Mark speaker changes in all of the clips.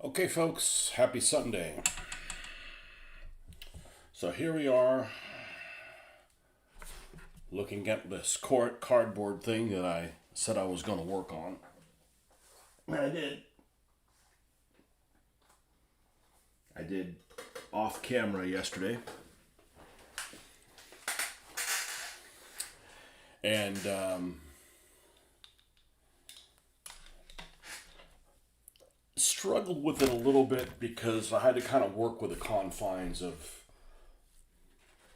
Speaker 1: Okay, folks, happy Sunday. So here we are looking at this cardboard thing that I said I was going to work on. And I did. I did off camera yesterday. And struggled with it a little bit because I had to kind of work with the confines of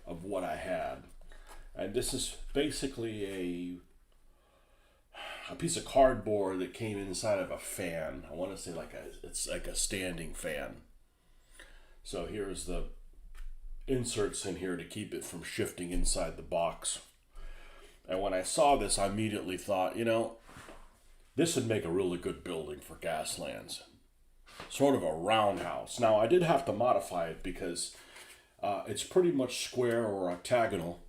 Speaker 1: what I had. And this is basically a piece of cardboard that came inside of a fan. I want to say it's like a standing fan. So here's the inserts in here to keep it from shifting inside the box. And when I saw this, I immediately thought, this would make a really good building for Gaslands. Sort of a roundhouse. Now, I did have to modify it because it's pretty much square or octagonal.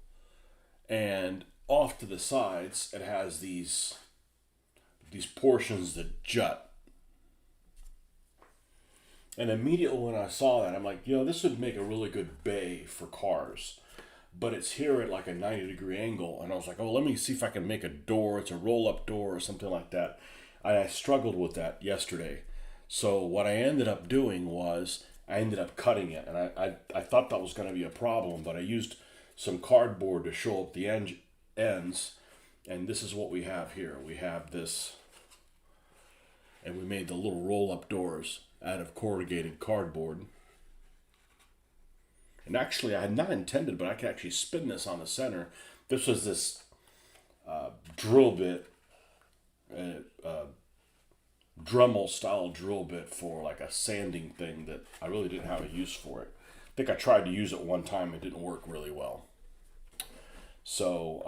Speaker 1: And off to the sides, it has these portions that jut. And immediately when I saw that, I'm like, this would make a really good bay for cars. But it's here at like a 90-degree angle. And I was like, let me see if I can make a door. It's a roll-up door or something like that. And I struggled with that yesterday. So what I ended up doing was I ended up cutting it. And I thought that was going to be a problem. But I used some cardboard to show up the ends. And this is what we have here. We have this. And we made the little roll-up doors out of corrugated cardboard. And actually, I had not intended, but I could actually spin this on the center. This was this drill bit, Dremel style drill bit for like a sanding thing that I really didn't have a use for it. I think I tried to use it one time. It didn't work really well. So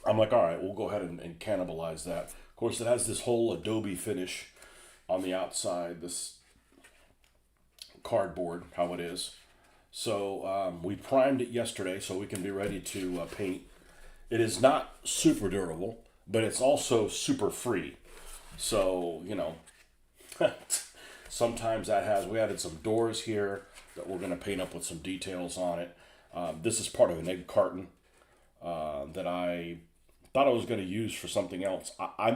Speaker 1: I'm like, all right, we'll go ahead and cannibalize that. Of course, it has this whole Adobe finish on the outside, this cardboard, how it is. So we primed it yesterday so we can be ready to paint. It is not super durable, but it's also super free. So, sometimes we added some doors here that we're going to paint up with some details on it. This is part of an egg carton that I thought I was going to use for something else.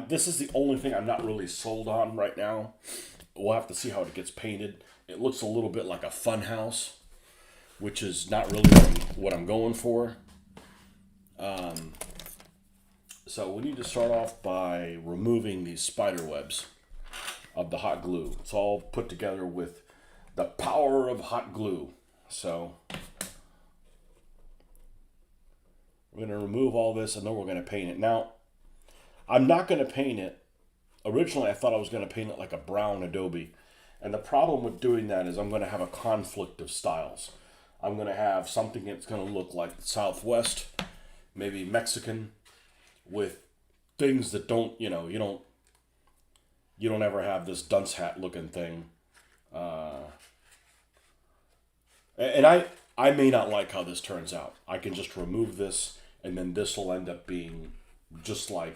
Speaker 1: This is the only thing I'm not really sold on right now. We'll have to see how it gets painted. It looks a little bit like a fun house, which is not really what I'm going for. So we need to start off by removing these spider webs of the hot glue. It's all put together with the power of hot glue. So we're going to remove all this and then we're going to paint it. Now, I'm not going to paint it. Originally, I thought I was going to paint it like a brown Adobe. And the problem with doing that is I'm going to have a conflict of styles. I'm going to have something that's going to look like the Southwest, maybe Mexican, with things that don't, you don't ever have this dunce hat looking thing. And I may not like how this turns out. I can just remove this, and then this will end up being just like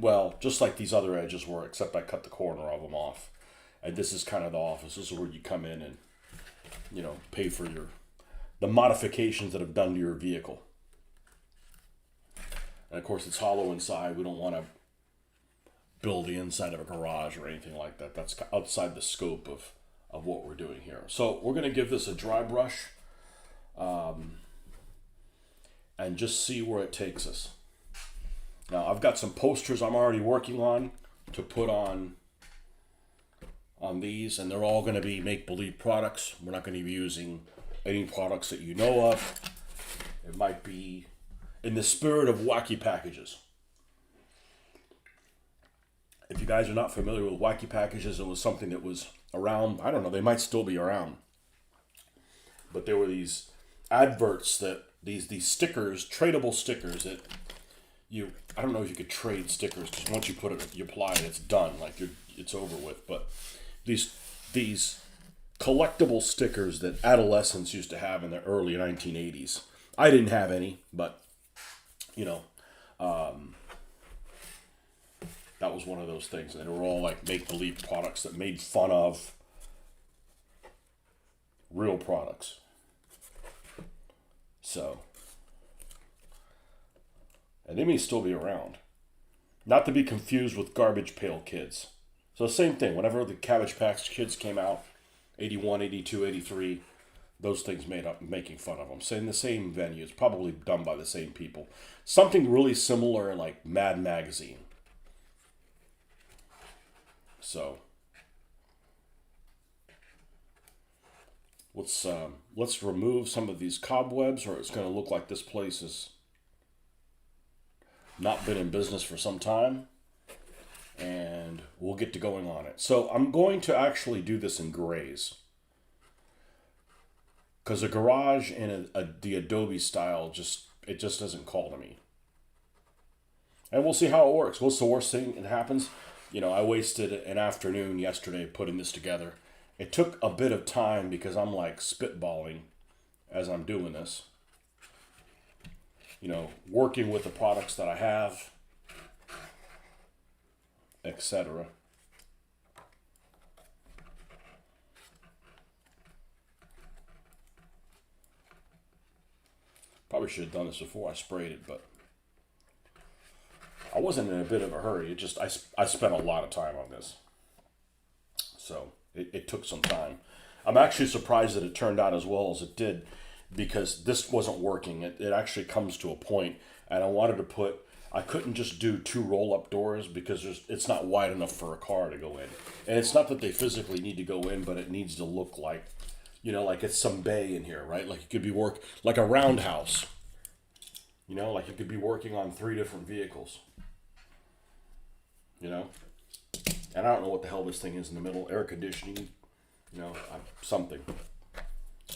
Speaker 1: these other edges were, except I cut the corner of them off. And this is kind of the office. This is where you come in and, pay for the modifications that have done to your vehicle. And of course, it's hollow inside. We don't want to build the inside of a garage or anything like that. That's outside the scope of what we're doing here. So we're going to give this a dry brush and just see where it takes us. Now, I've got some posters I'm already working on to put on these, and they're all going to be make-believe products. We're not going to be using any products that you know of. It might be in the spirit of wacky packages. If you guys are not familiar with wacky packages, it was something that was around. I don't know, they might still be around. But there were these adverts that these stickers, tradable stickers that I don't know if you could trade stickers because once you put it, you apply it, it's done. Like it's over with. But these collectible stickers that adolescents used to have in the early 1980s. I didn't have any, but That was one of those things. And they were all like make-believe products that made fun of real products. So, and they may still be around. Not to be confused with Garbage Pail Kids. So same thing, whenever the Cabbage Patch Kids came out, 81, 82, 83, those things made up making fun of them. So in the same venues, probably done by the same people. Something really similar like Mad Magazine. So let's remove some of these cobwebs, or it's going to look like this place has not been in business for some time, and we'll get to going on it. So I'm going to actually do this in grays, because a garage in the Adobe style just doesn't call to me. And we'll see how it works. What's the worst thing that happens? I wasted an afternoon yesterday putting this together. It took a bit of time because I'm like spitballing as I'm doing this. Working with the products that I have, etc. Probably should have done this before I sprayed it, but I wasn't in a bit of a hurry. I spent a lot of time on this. So it took some time. I'm actually surprised that it turned out as well as it did, because this wasn't working. It actually comes to a point, and I couldn't just do 2 roll-up doors because it's not wide enough for a car to go in. And it's not that they physically need to go in, but it needs to look like, like it's some bay in here, right? Like it could be like a roundhouse. Like you could be working on 3 different vehicles. And I don't know what the hell this thing is in the middle. Air conditioning, something.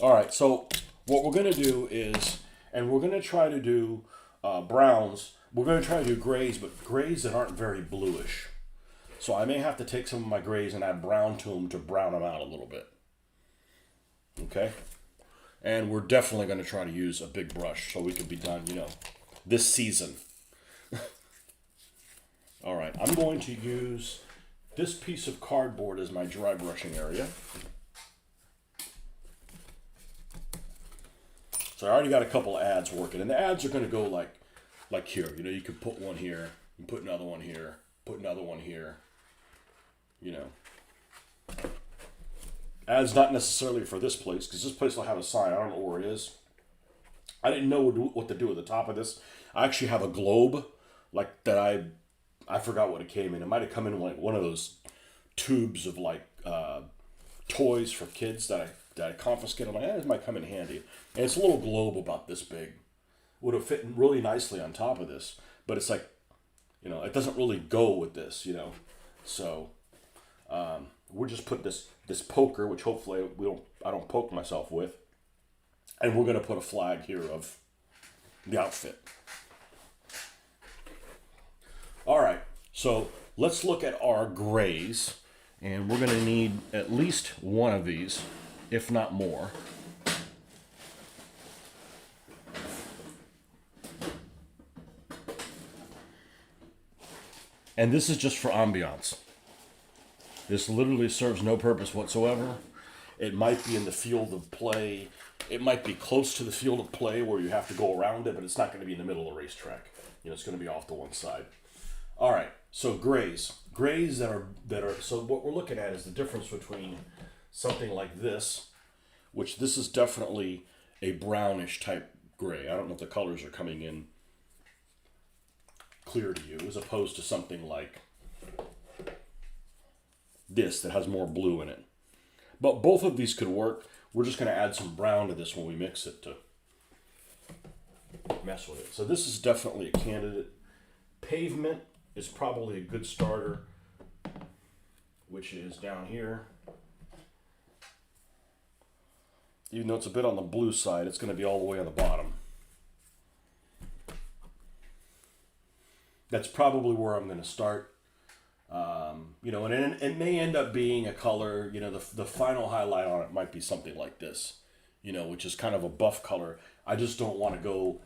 Speaker 1: All right, so what we're going to do is, and we're going to try to do browns. We're going to try to do grays, but grays that aren't very bluish. So I may have to take some of my grays and add brown to them to brown them out a little bit. Okay? And we're definitely going to try to use a big brush so we can be done, this season. All right, I'm going to use this piece of cardboard as my dry brushing area. So I already got a couple of ads working, and the ads are going to go like here. You could put one here, you put another one here, put another one here. Ads not necessarily for this place, because this place will have a sign. I don't know where it is. I didn't know what to do at the top of this. I actually have a globe like that. I forgot what it came in. It might have come in like one of those tubes of like toys for kids that I confiscated. I'm like, this might come in handy. And it's a little globe about this big. Would have fit really nicely on top of this, but it's like, it doesn't really go with this, So we'll just put this poker, which hopefully I don't poke myself with, and we're going to put a flag here of the outfit. All right, so let's look at our grays, and we're going to need at least one of these, if not more. And this is just for ambiance. This literally serves no purpose whatsoever. It might be in the field of play. It might be close to the field of play where you have to go around it, but it's not going to be in the middle of the racetrack. It's going to be off to one side. All right, so grays that are. So what we're looking at is the difference between something like this, which this is definitely a brownish type gray. I don't know if the colors are coming in clear to you, as opposed to something like this that has more blue in it. But both of these could work. We're just going to add some brown to this when we mix it to mess with it. So this is definitely a candidate. Pavement is probably a good starter, which is down here. Even though it's a bit on the blue side, it's going to be all the way on the bottom. That's probably where I'm going to start. And it may end up being a color, the final highlight on it might be something like this, which is kind of a buff color. I just don't want to go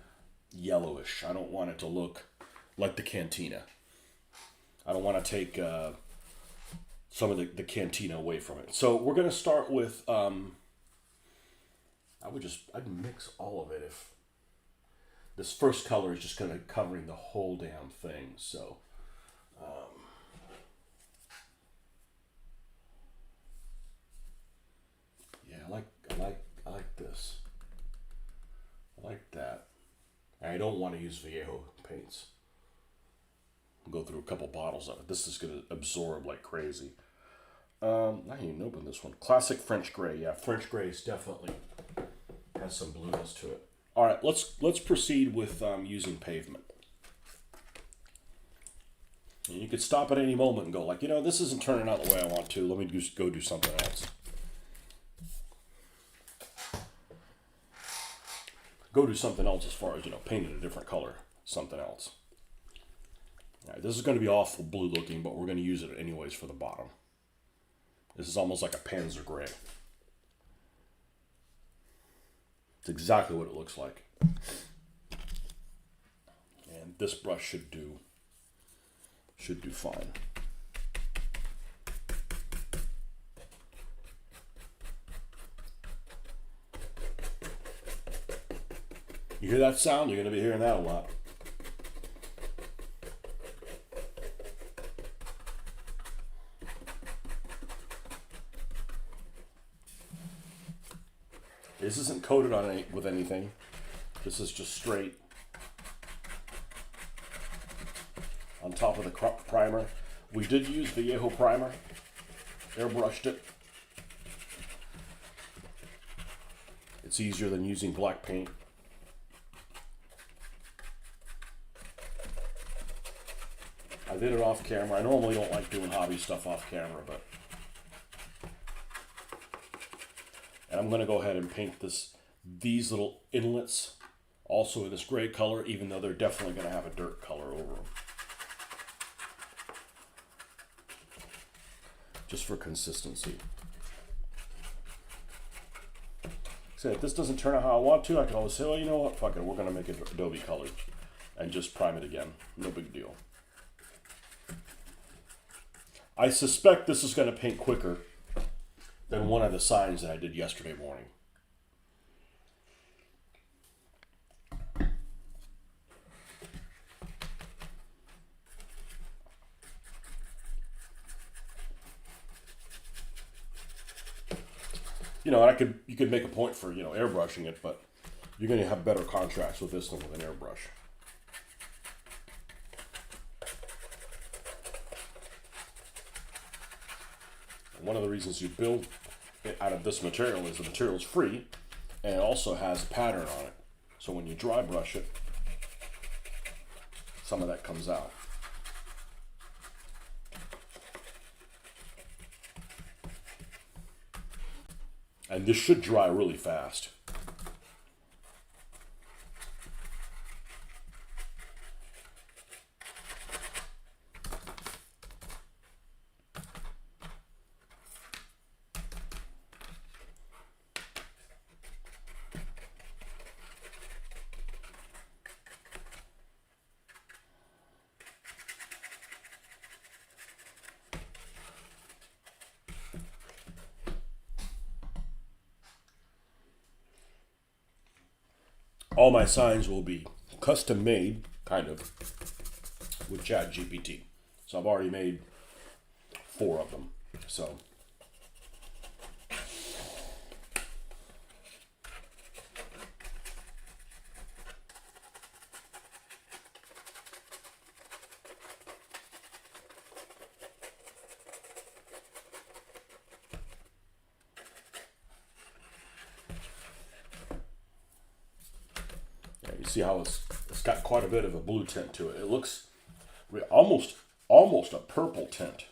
Speaker 1: yellowish. I don't want it to look like the Cantina. I don't want to take some of the cantina away from it. So we're going to start with, I'd mix all of it if this first color is just going to covering the whole damn thing. So, yeah, I like this. I like that. I don't want to use Viejo paints. Go through a couple bottles of it. This is going to absorb like crazy. I didn't even open this one. Classic French Gray. Yeah, French Gray is definitely has some blueness to it. All right, let's proceed with using pavement. And you could stop at any moment and go like, this isn't turning out the way I want to. Let me just go do something else. Go do something else as far as, paint it a different color. Something else. All right, this is going to be awful blue looking, but we're going to use it anyways for the bottom. This is almost like a Panzer Gray. It's exactly what it looks like. And this brush should do fine. You hear that sound? You're going to be hearing that a lot. This isn't coated on with anything. This is just straight on top of the primer. We did use Viejo primer, airbrushed it. It's easier than using black paint. I did it off camera. I normally don't like doing hobby stuff off camera, but and I'm going to go ahead and paint these little inlets also in this gray color, even though they're definitely going to have a dirt color over them. Just for consistency. So if this doesn't turn out how I want to, I can always say, well, you know what, fuck it, we're going to make it Adobe colored and just prime it again. No big deal. I suspect this is going to paint quicker than one of the signs that I did yesterday morning. You could make a point for, airbrushing it, but you're going to have better contrast with this than with an airbrush. One of the reasons you build it out of this material is the material is free and it also has a pattern on it. So when you dry brush it, some of that comes out. And this should dry really fast. All my signs will be custom made, kind of, with ChatGPT. So I've already made 4 of them. So see how it's got quite a bit of a blue tint to it. It looks almost a purple tint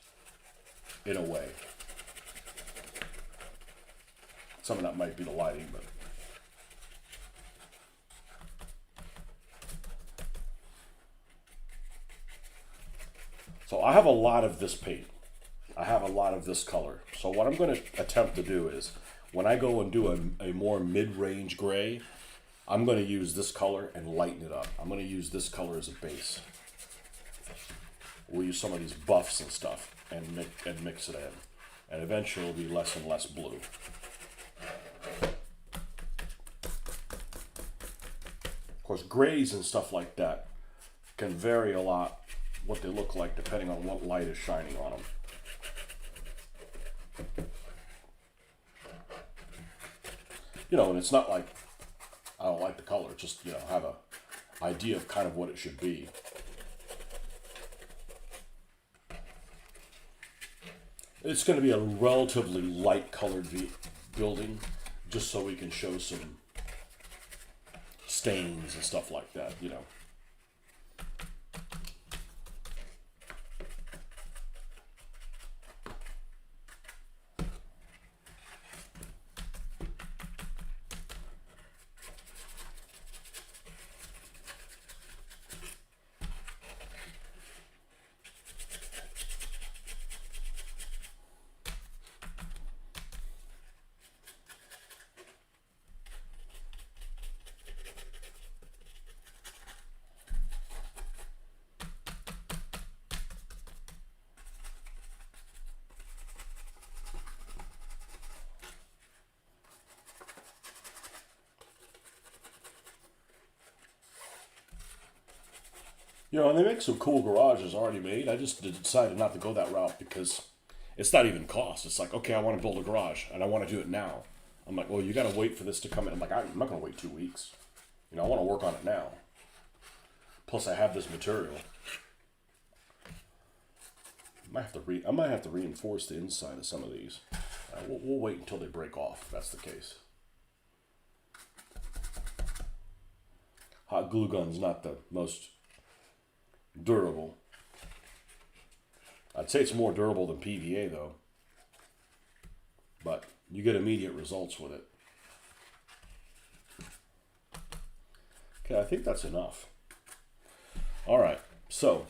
Speaker 1: in a way. Some of that might be the lighting, but so I have a lot of this paint. I have a lot of this color. So what I'm going to attempt to do is when I go and do a more mid-range gray, I'm going to use this color and lighten it up. I'm going to use this color as a base. we'll use some of these buffs and stuff and mix it in. And eventually it'll be less and less blue. Of course, grays and stuff like that can vary a lot what they look like depending on what light is shining on them. You know, and it's not like I don't like the color, just, you know, have a idea of kind of what it should be. It's going to be a relatively light colored building, just so we can show some stains and stuff like that, you know. You know, and they make some cool garages already made. I just decided not to go that route because it's not even cost. It's like, okay, I want to build a garage and I want to do it now. I'm like, well, you got to wait for this to come in. I'm like, I'm not going to wait 2 weeks. You know, I want to work on it now. Plus, I have this material. I might have to reinforce the inside of some of these. We'll wait until they break off, if that's the case. Hot glue gun's not the most durable. I'd say it's more durable than PVA though, but you get immediate results with it. Okay, I think that's enough. All right, so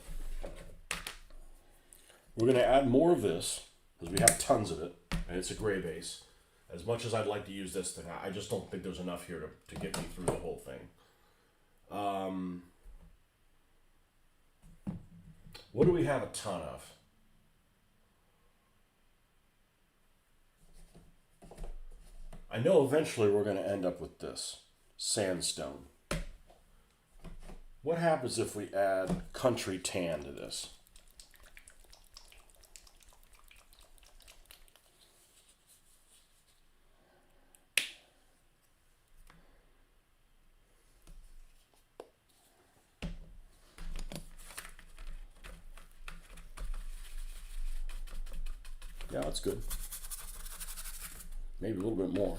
Speaker 1: we're going to add more of this because we have tons of it, and it's a gray base. As much as I'd like to use this thing, I just don't think there's enough here to get me through the whole thing. What do we have a ton of? I know eventually we're going to end up with this sandstone. What happens if we add country tan to this? Yeah, that's good. Maybe a little bit more.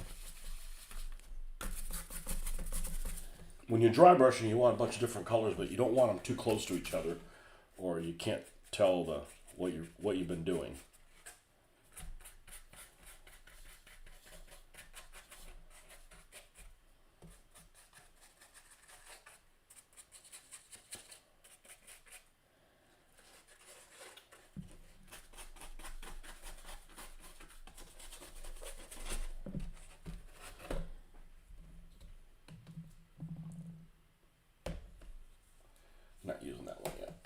Speaker 1: When you're dry brushing, you want a bunch of different colors, but you don't want them too close to each other, or you can't tell what you've been doing. Not using that one yet.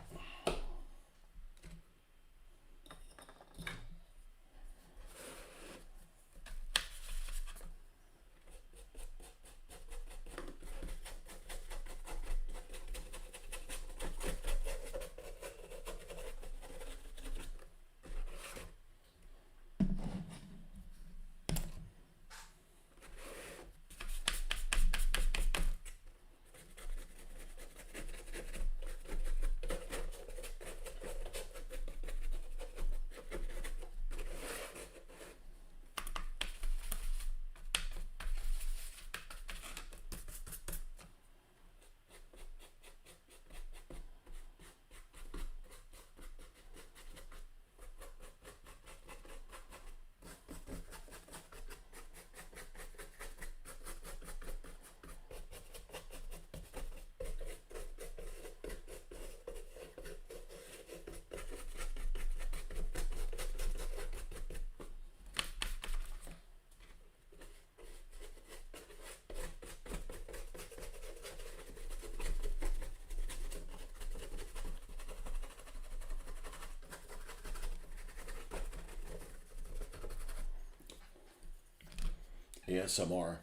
Speaker 1: ASMR.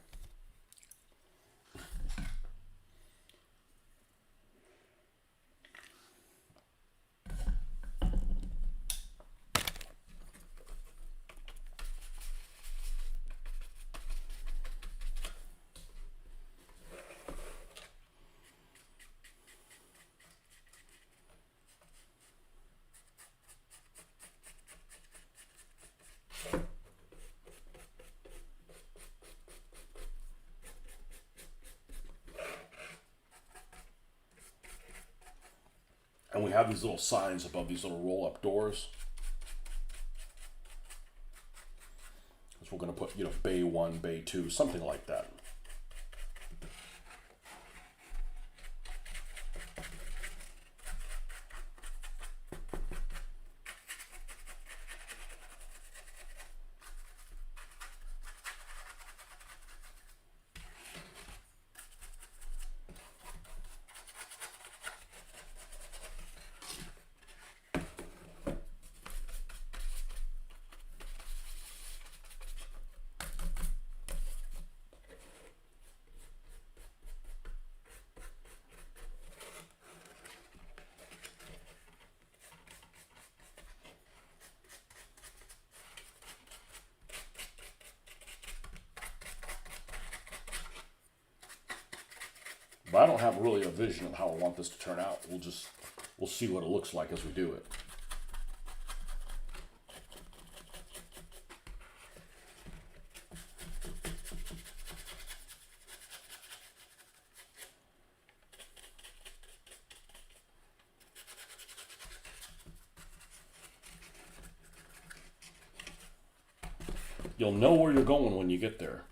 Speaker 1: And we have these little signs above these little roll-up doors. So we're going to put, Bay 1, Bay 2, something like that. But I don't have really a vision of how I want this to turn out. We'll see what it looks like as we do it. You'll know where you're going when you get there.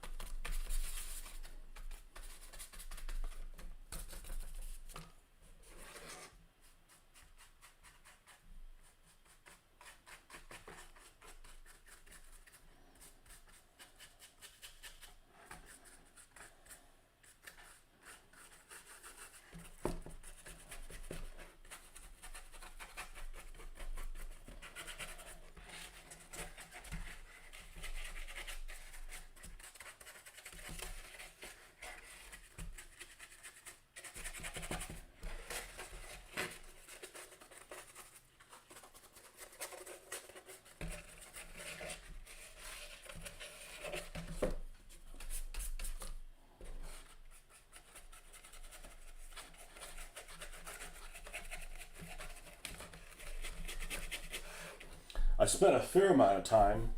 Speaker 1: I spent a fair amount of time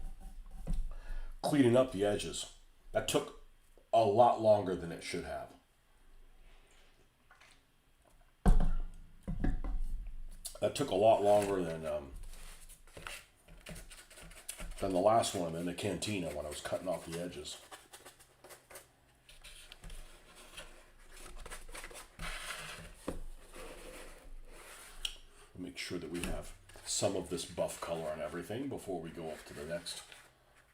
Speaker 1: cleaning up the edges. That took a lot longer than it should have. That took a lot longer than the last one in the cantina when I was cutting off the edges. Make sure that we have some of this buff color on everything before we go up to the next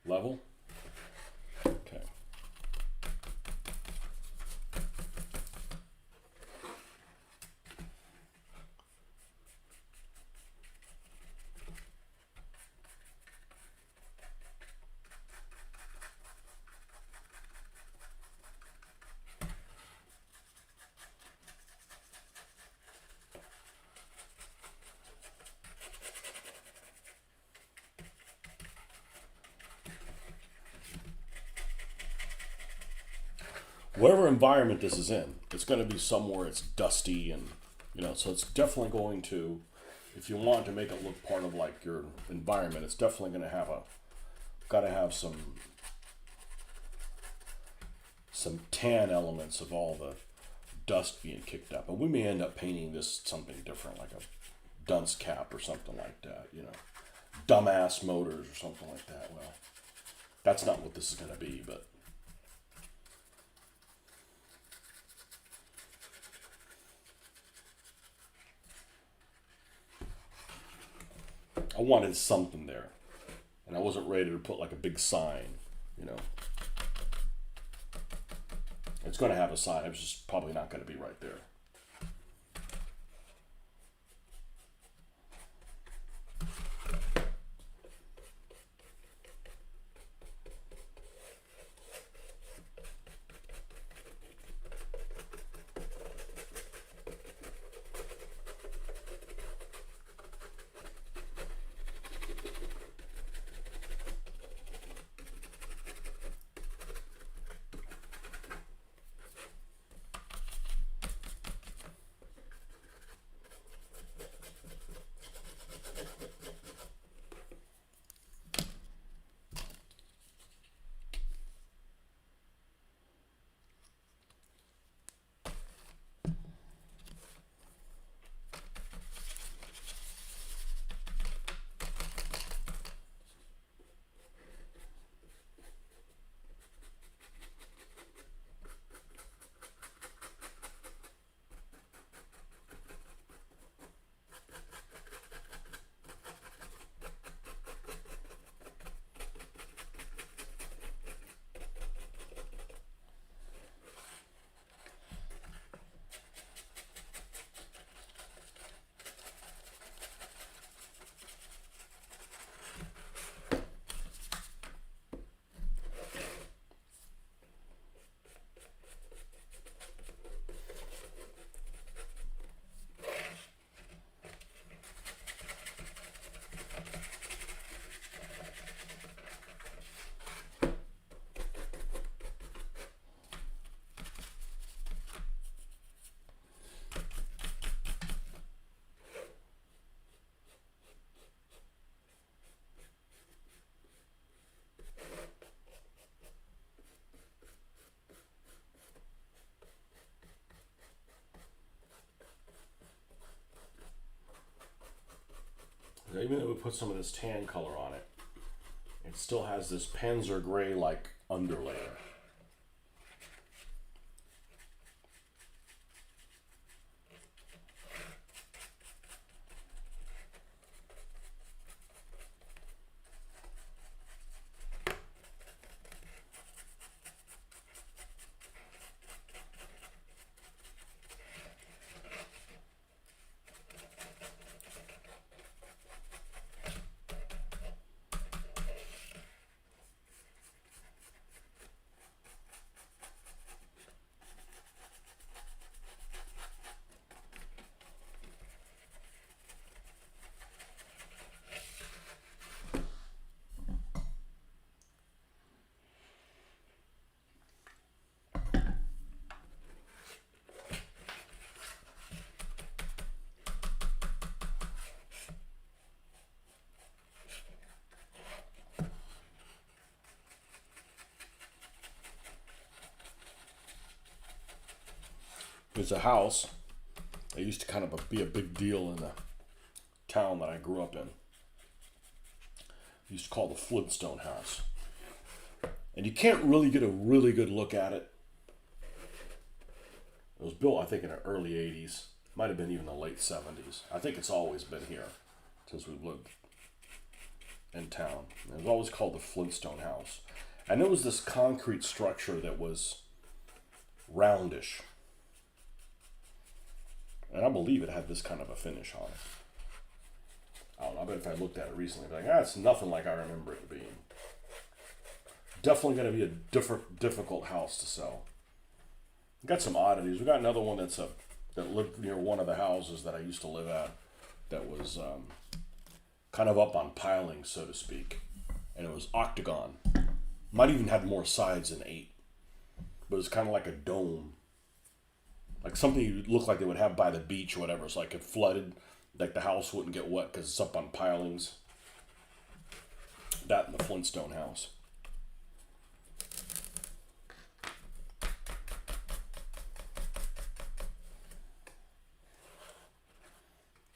Speaker 1: level. Okay. Whatever environment this is in, it's going to be somewhere it's dusty and, so it's definitely going to, if you want to make it look part of like your environment, it's definitely going to got to have some tan elements of all the dust being kicked up. And we may end up painting this something different, like a dunce cap or something like that, dumbass motors or something like that. Well, that's not what this is going to be, but I wanted something there, and I wasn't ready to put like a big sign, It's going to have a sign, it's just probably not going to be right there. even though we put some of this tan color on it, it still has this Panzer gray like underlayer. There's a house that used to kind of be a big deal in the town that I grew up in. It used to call the Flintstone house. And you can't really get a really good look at it. It was built, I think, in the early 80s. Might have been even the late 70s. I think it's always been here since we've lived in town. It was always called the Flintstone house. And it was this concrete structure that was roundish. And I believe it had this kind of a finish on it. I don't know, I bet if I looked at it recently, I'd be like, it's nothing like I remember it being. Definitely going to be a difficult house to sell. We got some oddities. We got another one that lived near one of the houses that I used to live at that was kind of up on pilings, so to speak. And it was octagon. Might even have more sides than 8. But it was kind of like a dome. Like something you look like they would have by the beach or whatever. So like it flooded, like the house wouldn't get wet because it's up on pilings. That and the Flintstone house.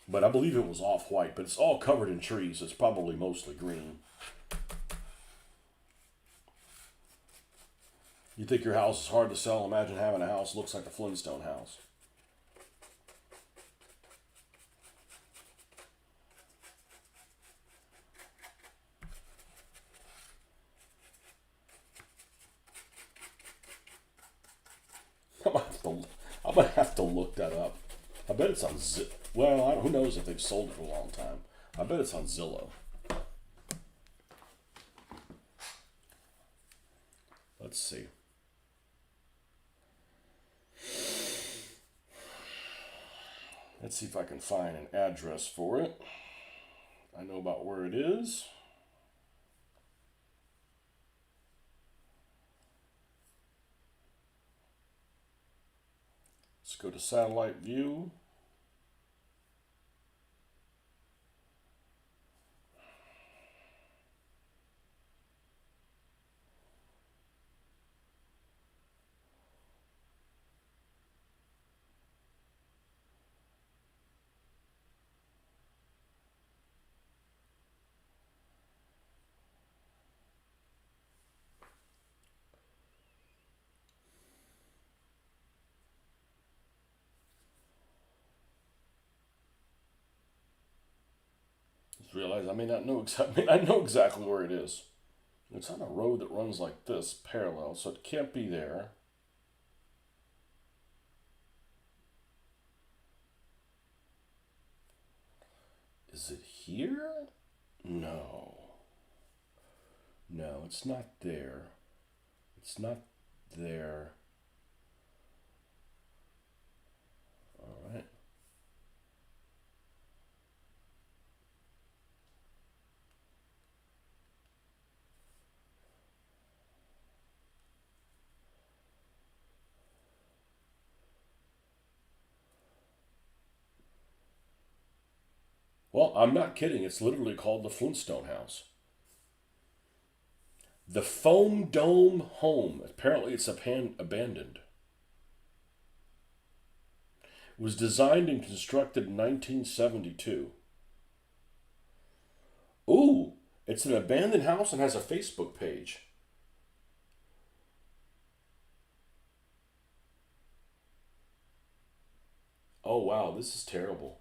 Speaker 1: But I believe it was off-white, but it's all covered in trees. It's probably mostly green. You think your house is hard to sell? Imagine having a house that looks like the Flintstone house. I'm gonna have to look that up. I bet it's on who knows if they've sold it for a long time. I bet it's on Zillow. Let's see. Let's see if I can find an address for it. I know about where it is. Let's go to satellite view. Realize I may not know exactly. I know exactly where it is. It's on a road that runs like this, parallel, so it can't be there. Is it here? No. No, it's not there. It's not there. All right. Well, I'm not kidding. It's literally called the Flintstone house. The Foam Dome Home. Apparently it's abandoned. It was designed and constructed in 1972. It's an abandoned house and has a Facebook page. Oh wow, this is terrible.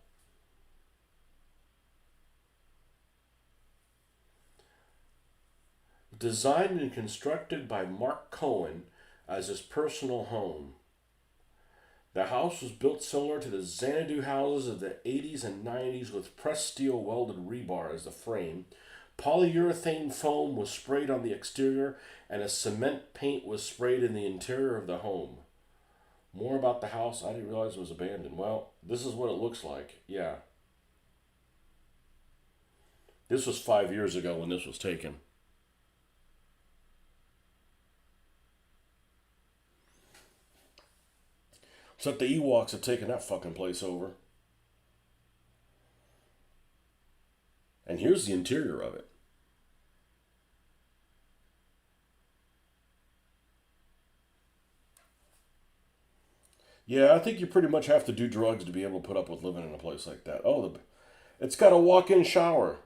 Speaker 1: Designed and constructed by Mark Cohen as his personal home. The house was built similar to the Xanadu houses of the 80s and 90s with pressed steel welded rebar as the frame. Polyurethane foam was sprayed on the exterior and a cement paint was sprayed in the interior of the home. More about the house. I didn't realize it was abandoned. Well, this is what it looks like. Yeah. This was 5 years ago when this was taken. Except the Ewoks have taken that fucking place over. And here's the interior of it. Yeah, I think you pretty much have to do drugs to be able to put up with living in a place like that. Oh, it's got a walk-in shower.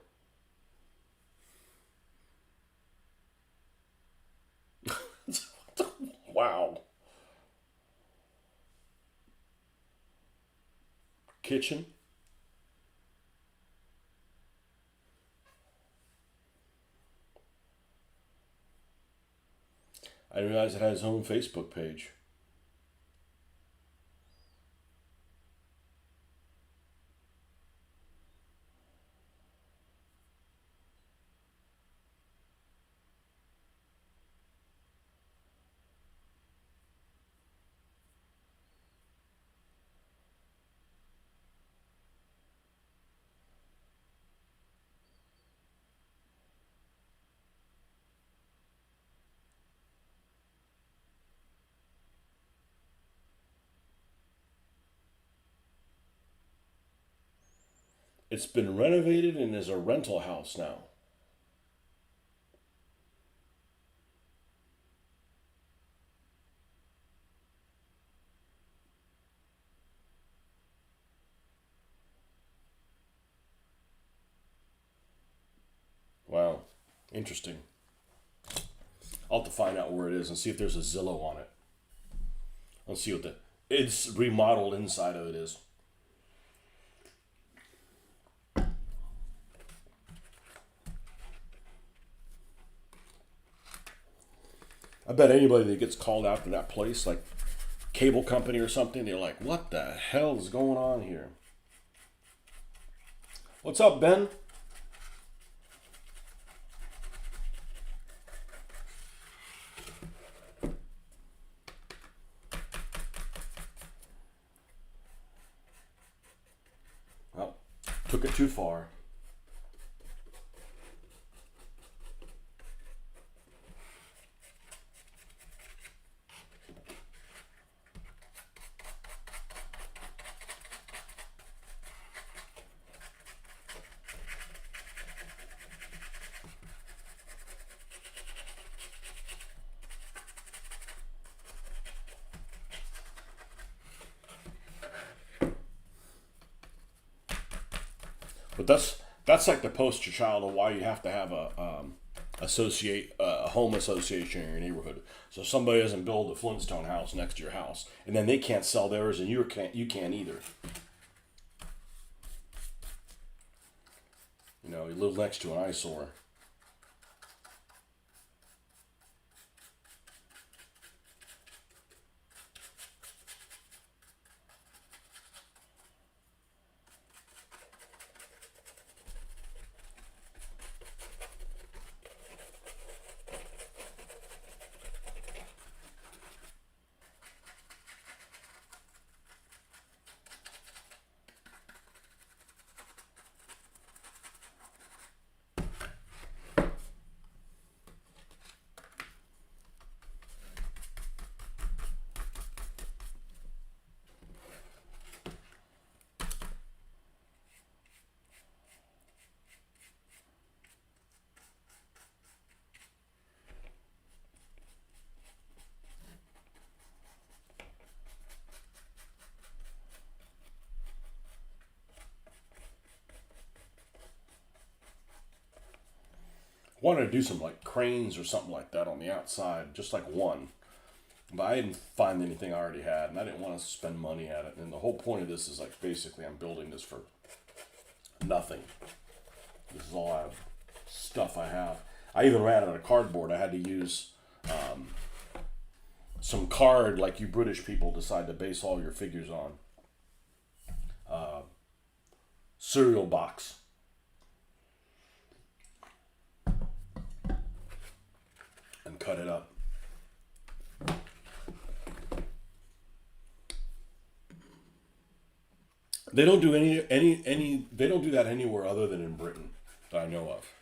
Speaker 1: Wow. Kitchen. I didn't realize it had its own Facebook page. It's been renovated and is a rental house now. Wow. Interesting. I'll have to find out where it is and see if there's a Zillow on it. Let's see what the it's remodeled inside of it is. I bet anybody that gets called out to that place, like cable company or something, they're like, "What the hell is going on here?" What's up, Ben? Well, took it too far. But that's like the poster child of why you have to have a home association in your neighborhood. So somebody doesn't build a Flintstone house next to your house, and then they can't sell theirs, and you can't either. You live next to an eyesore. wanted to do some like cranes or something like that on the outside, just like one. But I didn't find anything I already had, and I didn't want to spend money at it. And the whole point of this is like basically I'm building this for nothing. This is all stuff I have. I even ran out of cardboard. I had to use some card like you British people decide to base all your figures on. Cereal box. And cut it up. They don't do they don't do that anywhere other than in Britain that I know of.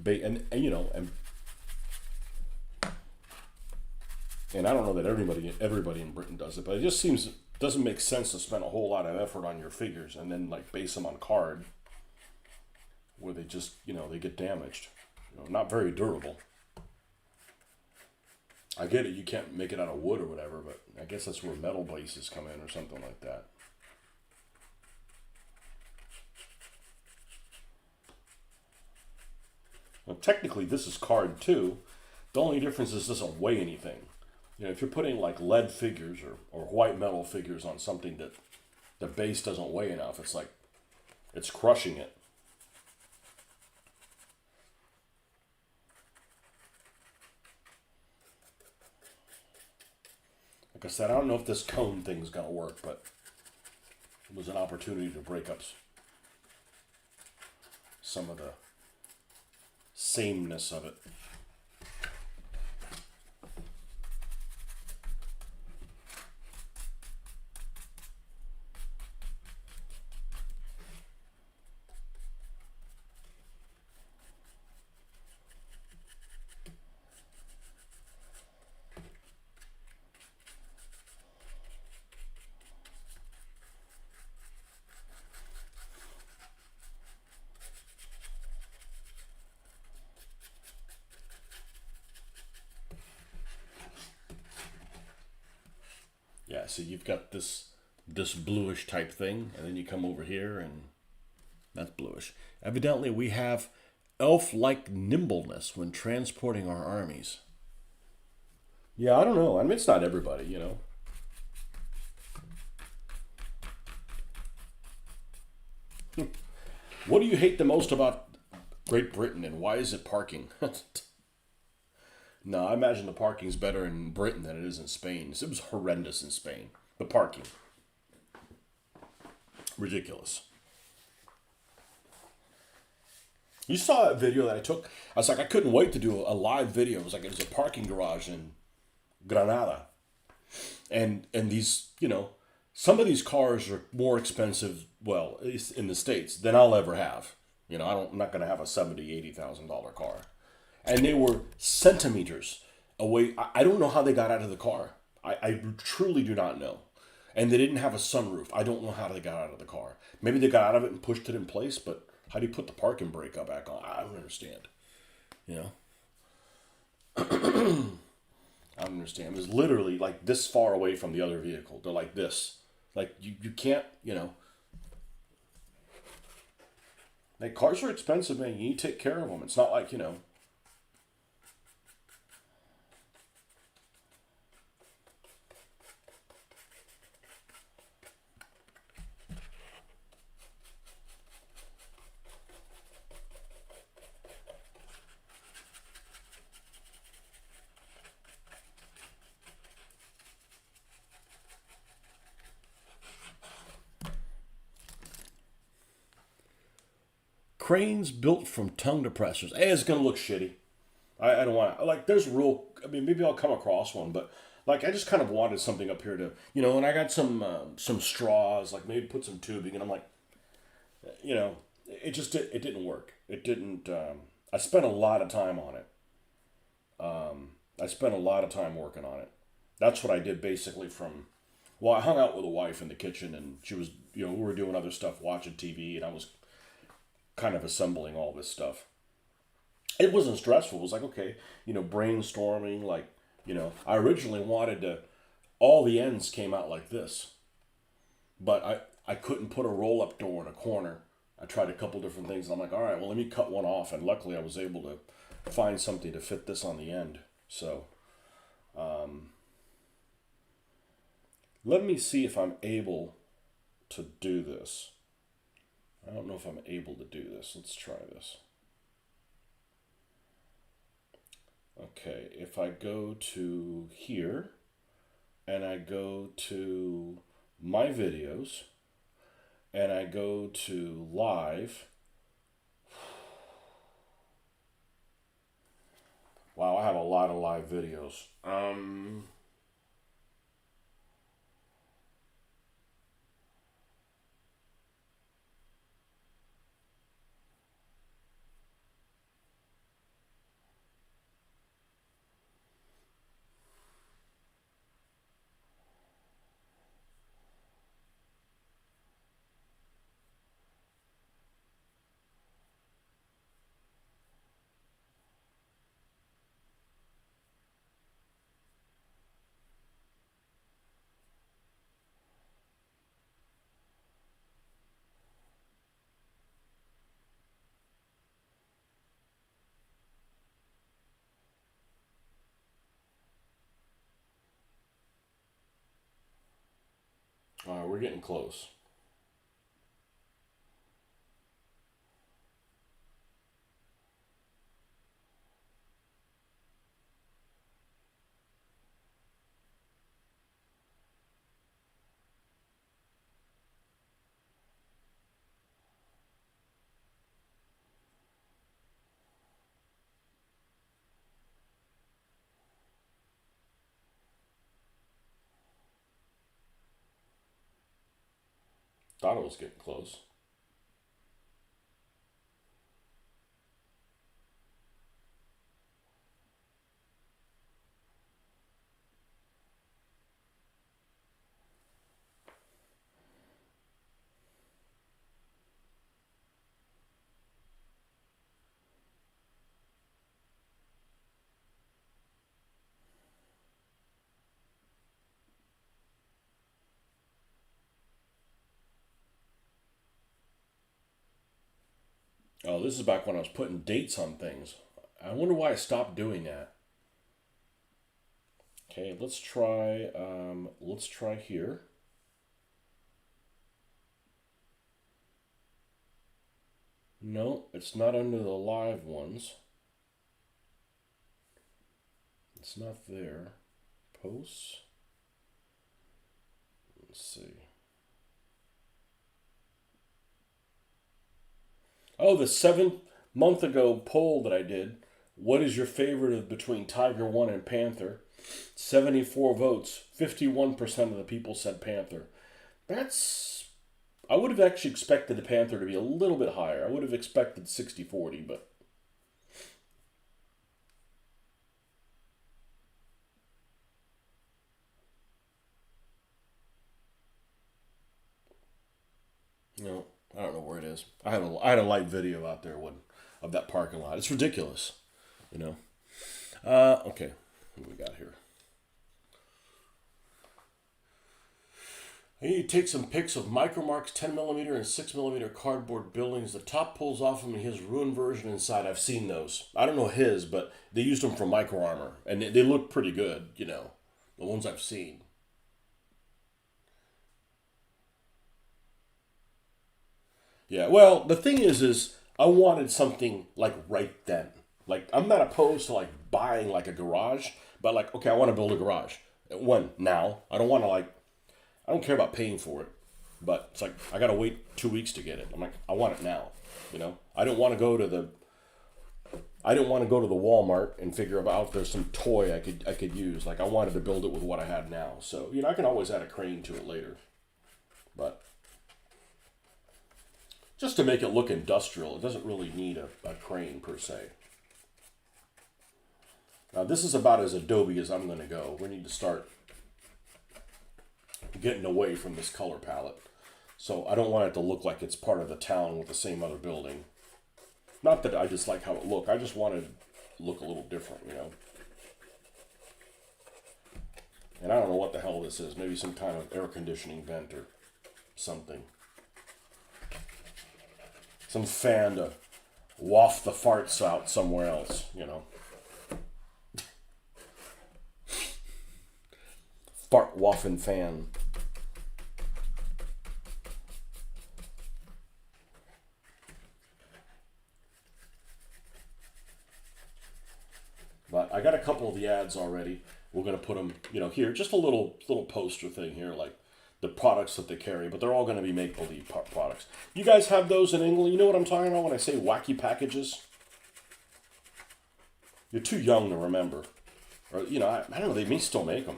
Speaker 1: And you know, and I don't know that everybody in Britain does it, but it just doesn't make sense to spend a whole lot of effort on your figures and then like base them on card where they just, you know, they get damaged. You know, not very durable. I get it, you can't make it out of wood or whatever, but I guess that's where metal bases come in or something like that. Well, technically, this is card too. The only difference is this doesn't weigh anything. You know, if you're putting like lead figures or white metal figures on something that the base doesn't weigh enough, it's like it's crushing it. Like I said, I don't know if this cone thing's gonna work, but it was an opportunity to break up some of the sameness of it. Yeah, so you've got this bluish type thing, and then you come over here, and that's bluish. Evidently, we have elf-like nimbleness when transporting our armies. Yeah, I don't know. I mean, it's not everybody, you know. What do you hate the most about Great Britain, and why is it parking? No, I imagine the parking's better in Britain than it is in Spain. It was horrendous in Spain. The parking. Ridiculous. You saw that video that I took? I was like, I couldn't wait to do a live video. It was a parking garage in Granada. And these, you know, some of these cars are more expensive, well, at least in the States, than I'll ever have. You know, I'm not going to have a $70,000, $80,000 car. And they were centimeters away. I don't know how they got out of the car. I truly do not know. And they didn't have a sunroof. I don't know how they got out of the car. Maybe they got out of it and pushed it in place, but how do you put the parking brake up back on? I don't understand. You know? I don't understand. It was literally like this far away from the other vehicle. They're like this. Like, you can't, you know. Like, cars are expensive, man. You need to take care of them. It's not like, you know. Cranes built from tongue depressors. Hey, it's going to look shitty. I don't want to, like, there's real, I mean, maybe I'll come across one, but, like, I just kind of wanted something up here to, you know, and I got some straws, like, maybe put some tubing, and I'm like, you know, it didn't work. It didn't, I spent a lot of time on it. I spent a lot of time working on it. That's what I did basically well, I hung out with a wife in the kitchen, and she was, you know, we were doing other stuff, watching TV, and I was kind of assembling all this stuff. It wasn't stressful. It was like, okay, you know, brainstorming, like, you know, I originally wanted to, all the ends came out like this, but I couldn't put a roll-up door in a corner I tried a couple different things, and I'm like, all right, well, let me cut one off. And luckily, I was able to find something to fit this on the end. So let me see if I'm able to do this. I don't know if I'm able to do this. Let's try this. Okay, if I go to here and I go to my videos and I go to live. Wow, I have a lot of live videos. All right, we're getting close. Thought it was getting close. Oh, this is back when I was putting dates on things. I wonder why I stopped doing that. Okay, let's try. Let's try here. No, it's not under the live ones. It's not there. Posts. Let's see. Oh, the 7 month ago poll that I did. What is your favorite of between Tiger 1 and Panther? 74 votes. 51% of the people said Panther. That's. I would have actually expected the Panther to be a little bit higher. I would have expected 60-40, but. No, I don't know where it is. I had a live video out there of that parking lot. It's ridiculous, you know. Okay, what do we got here? I need to take some pics of Micromark's 10mm and 6mm cardboard buildings. The top pulls off him and his ruined version inside. I've seen those. I don't know his, but they used them for Micro Armor, and they look pretty good, you know. The ones I've seen. Yeah, well, the thing is I wanted something like right then. Like, I'm not opposed to like buying like a garage, but like, okay, I want to build a garage. When? Now. I don't want to like, I don't care about paying for it, but it's like, I gotta wait 2 weeks to get it. I'm like, I want it now. You know? I didn't want to go to the Walmart and figure out if there's some toy I could use. Like, I wanted to build it with what I had now. So, I can always add a crane to it later. But just to make it look industrial, it doesn't really need a crane per se. Now, this is about as Adobe as I'm going to go. We need to start getting away from this color palette. So I don't want it to look like it's part of the town with the same other building. Not that I dislike how it looked. I just wanted it to look a little different, And I don't know what the hell this is. Maybe some kind of air conditioning vent or something. some fan to waft the farts out somewhere else, you know. Fart waffing fan. But I got a couple of the ads already. We're gonna put them, you know, here. Just a little poster thing here, like the products that they carry. But they're all gonna be make-believe products. You guys have those in England? You know what I'm talking about when I say wacky packages? You're too young to remember. Or, you know, I don't know, they may still make them.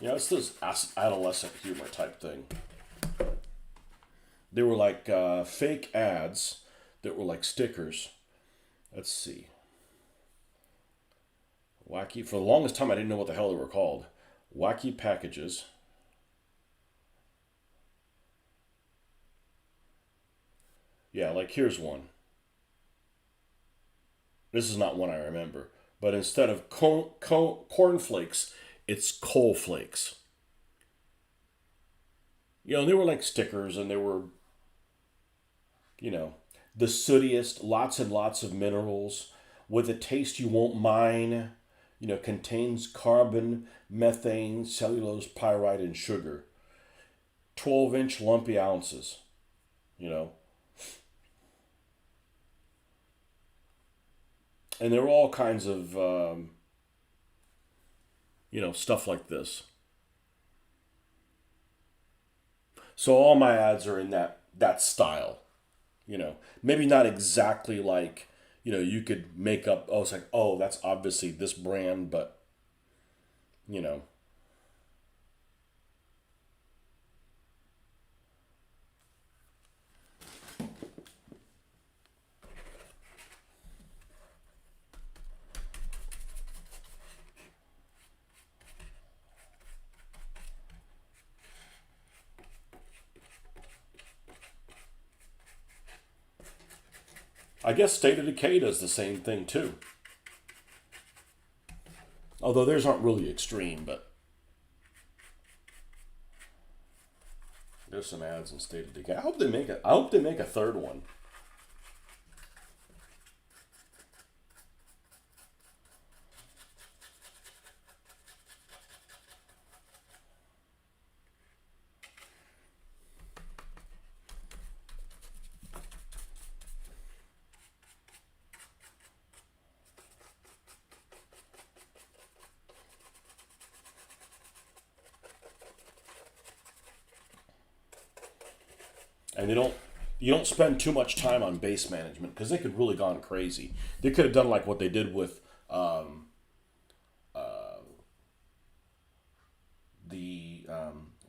Speaker 1: You know, it's this adolescent humor type thing. They were like fake ads that were like stickers. Let's see. Wacky. For the longest time, I didn't know what the hell they were called. Wacky packages. Yeah, like here's one. This is not one I remember. But instead of cornflakes, it's coal flakes. You know, they were like stickers and they were, you know, the sootiest, lots and lots of minerals with a taste you won't mind. You know, contains carbon, methane, cellulose, pyrite, and sugar. 12-inch lumpy ounces, you know. And there were all kinds of, you know, stuff like this. So all my ads are in that style, you know. Maybe not exactly like, you know, you could make up, oh, it's like, oh, that's obviously this brand, but, you know. I guess State of Decay does the same thing too. Although theirs aren't really extreme, but there's some ads in State of Decay. I hope they make it. I hope they make a third one. And you don't spend too much time on base management because they could really gone crazy. They could have done like what they did with the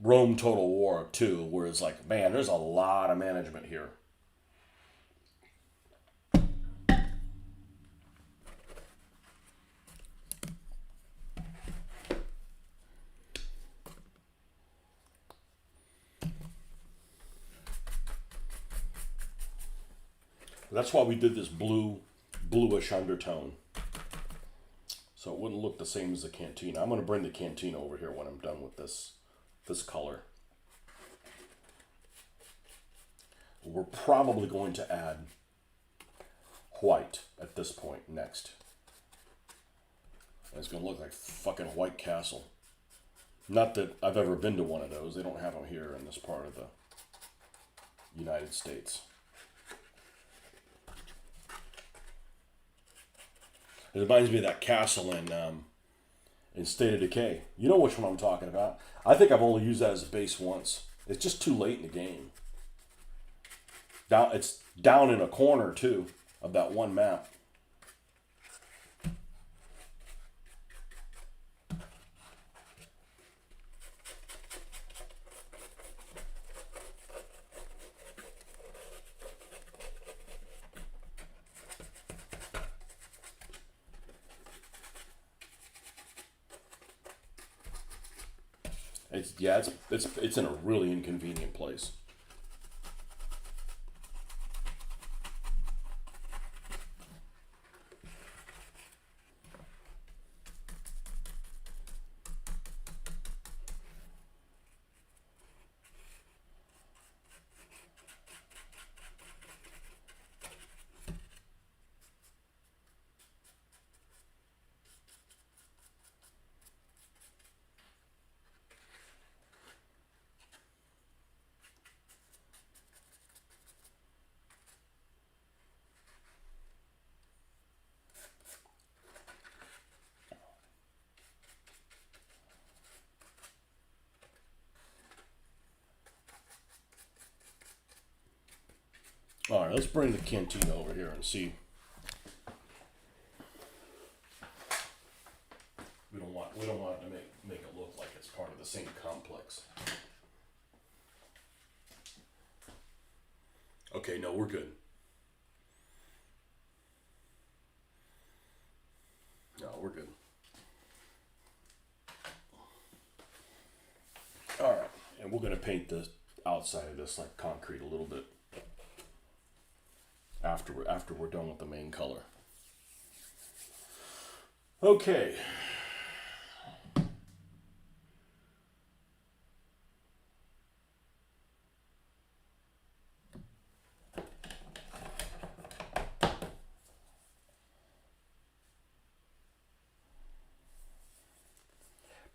Speaker 1: Rome Total War 2, where it's like, man, there's a lot of management here. That's why we did this bluish undertone. So it wouldn't look the same as the Cantina. I'm going to bring the Cantina over here when I'm done with this color. We're probably going to add white at this point next. And it's going to look like fucking White Castle. Not that I've ever been to one of those. They don't have them here in this part of the United States. It reminds me of that castle in State of Decay. You know which one I'm talking about. I think I've only used that as a base once. It's just too late in the game. It's down in a corner, too, of that one map. It's in a really inconvenient place. All right, let's bring the cantina over here and see. We don't want to make it look like it's part of the same complex. Okay, no, we're good. No, we're good. All right, and we're gonna paint the outside of this like concrete a little bit after we're done with the main color. Okay.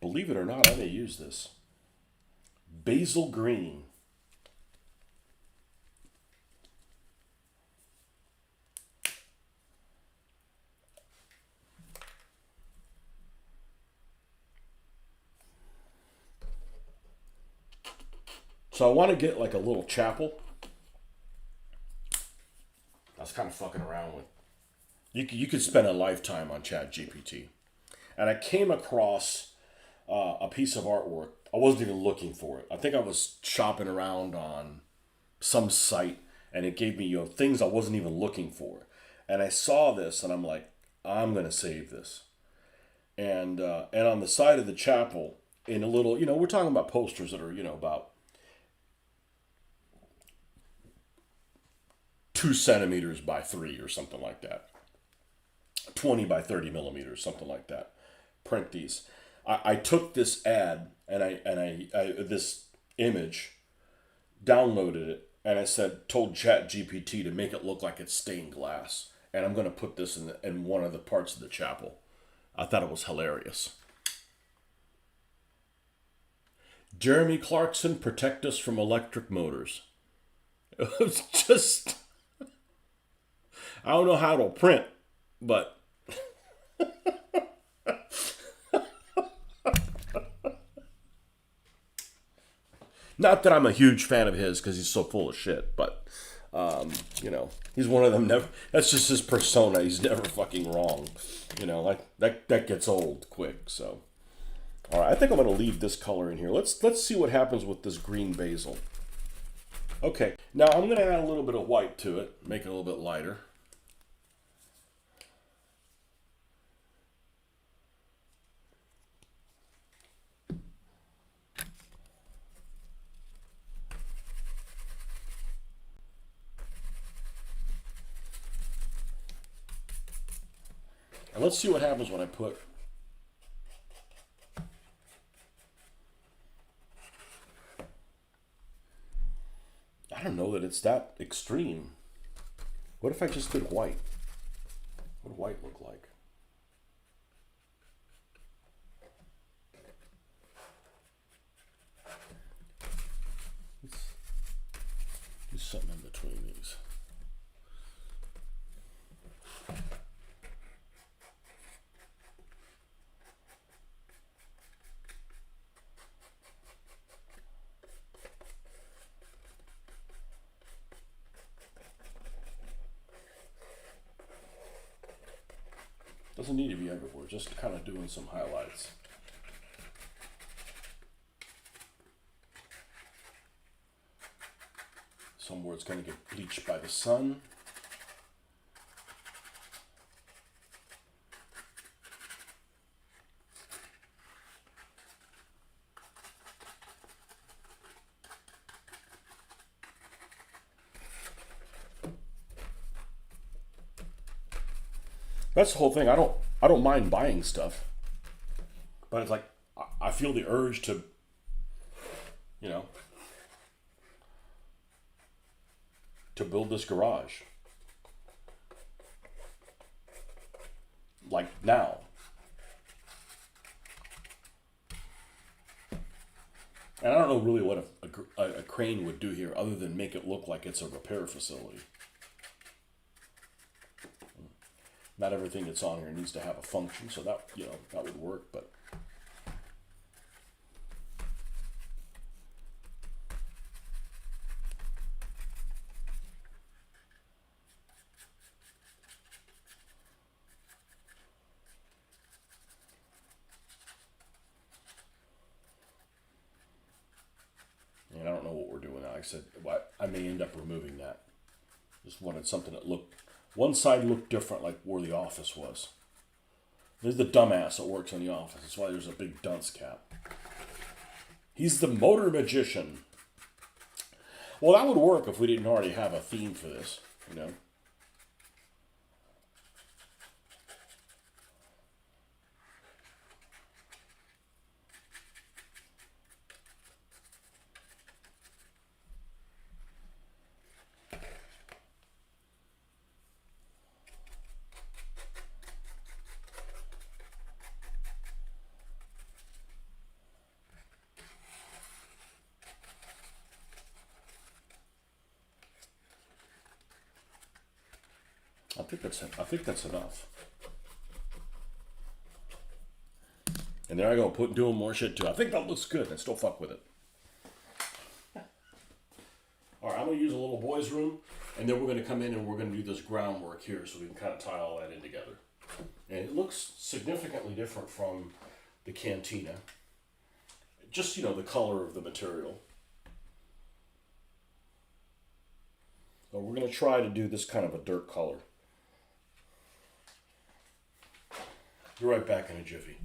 Speaker 1: Believe it or not, I may use this. Basil green. So I want to get like a little chapel. I was kind of fucking around with. You could spend a lifetime on ChatGPT. And I came across a piece of artwork. I wasn't even looking for it. I think I was shopping around on some site, and it gave me things I wasn't even looking for. And I saw this, and I'm like, I'm gonna save this. And on the side of the chapel, in a little, we're talking about posters that are about 2 centimeters by 3 or something like that. 20 by 30 millimeters, something like that. Print these. I took this ad and I this image, downloaded it, and I told ChatGPT to make it look like it's stained glass, and I'm going to put this in one of the parts of the chapel. I thought it was hilarious. Jeremy Clarkson, protect us from electric motors. It was just, I don't know how to print, but not that I'm a huge fan of his because he's so full of shit, but he's one of them. Never. That's just his persona. He's never fucking wrong. Like that gets old quick. So, all right, I think I'm gonna leave this color in here. Let's see what happens with this green basil. Okay, now I'm gonna add a little bit of white to it, make it a little bit lighter. And let's see what happens when I put. I don't know that it's that extreme. What if I just did white? What would white look like? Let's do something in between these. Doesn't need to be everywhere, just kind of doing some highlights. Somewhere it's going to get bleached by the sun. That's the whole thing. I don't mind buying stuff, but it's like I feel the urge to, to build this garage. Like now. And I don't know really what a crane would do here other than make it look like it's a repair facility. Not everything that's on here needs to have a function, so that that would work, but I said, well, I may end up removing that. Just wanted something that looked, one side looked different, like where the office was. There's the dumbass that works in the office. That's why there's a big dunce cap. He's the motor magician. Well, that would work if we didn't already have a theme for this, you know. I think that's enough. And there I go, doing more shit too. I think that looks good. I still fuck with it. All right, I'm gonna use a little boys' room, and then we're gonna come in and we're gonna do this groundwork here, so we can kind of tie all that in together. And it looks significantly different from the cantina. Just, you know, the color of the material. So we're gonna try to do this kind of a dirt color. Be right back in a jiffy.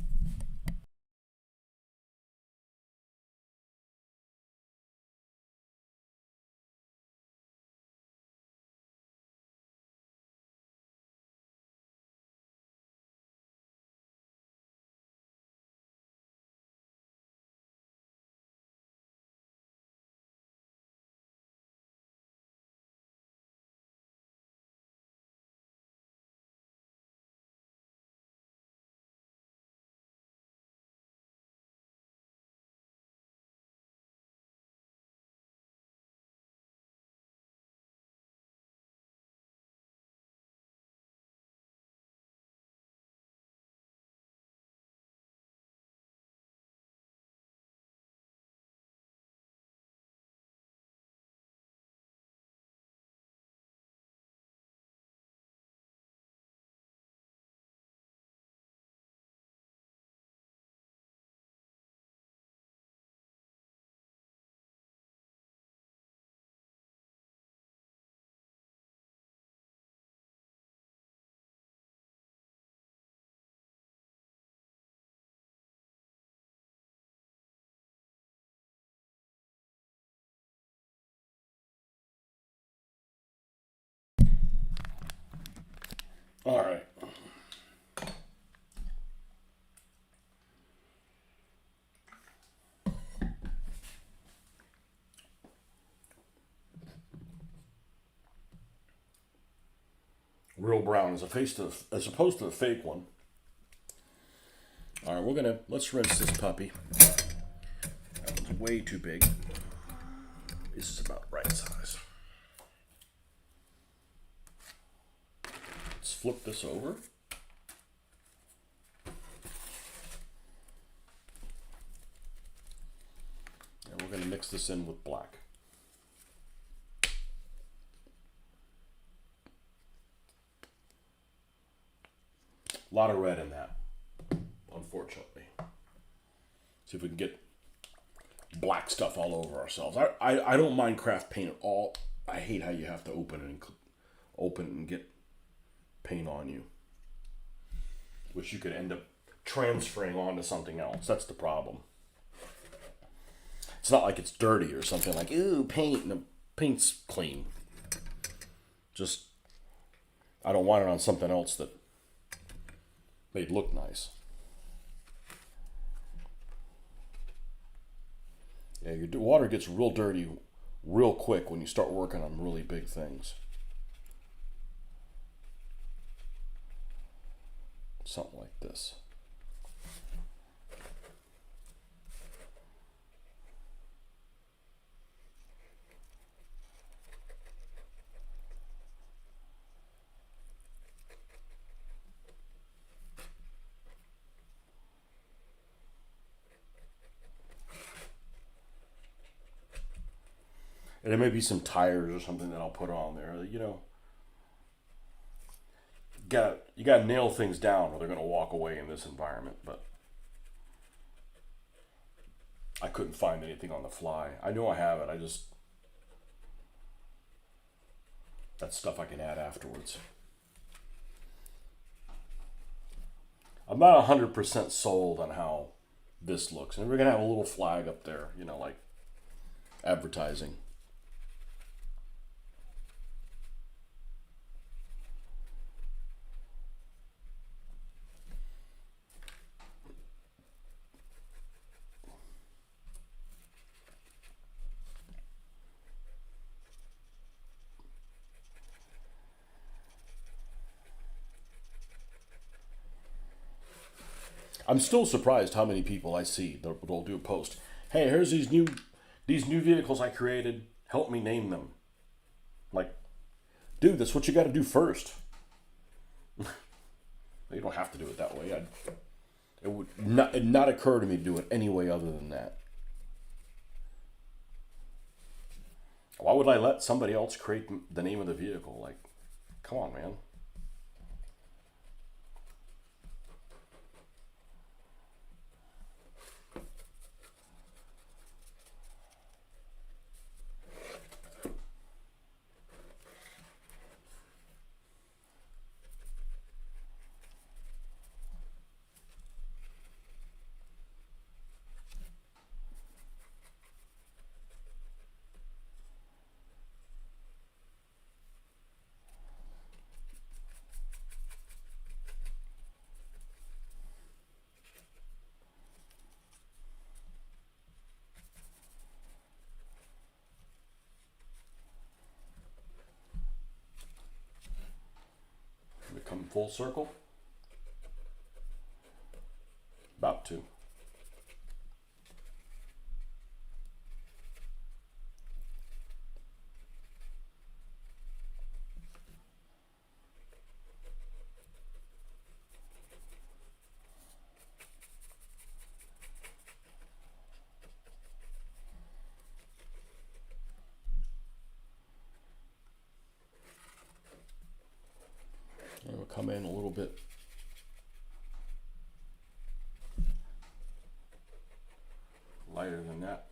Speaker 1: All right. Real brown as as opposed to the fake one. All right, let's rinse this puppy. That one's way too big. This is about right size. Let's flip this over. And we're going to mix this in with black. A lot of red in that, unfortunately. See if we can get black stuff all over ourselves. I don't mind craft paint at all. I hate how you have to open it and get paint on you, which you could end up transferring onto something else. That's the problem. It's not like it's dirty or something like, ooh, paint. No, paint's clean. Just, I don't want it on something else that made look nice. Yeah, your water gets real dirty real quick when you start working on really big things. Something like this. And there may be some tires or something that I'll put on there. You know, you got to nail things down or they're going to walk away in this environment. But I couldn't find anything on the fly. I know I have it. I just That's stuff I can add afterwards. I'm not 100% sold on how this looks. And we're going to have a little flag up there, you know, like advertising. I'm still surprised how many people I see that will do a post. Hey, here's these new vehicles I created. Help me name them. Like, dude, that's what you got to do first. You don't have to do it that way. It would not occur to me to do it any way other than that. Why would I let somebody else create the name of the vehicle? Like, come on, man. We come full circle. About to. And we'll come in a little bit lighter than that.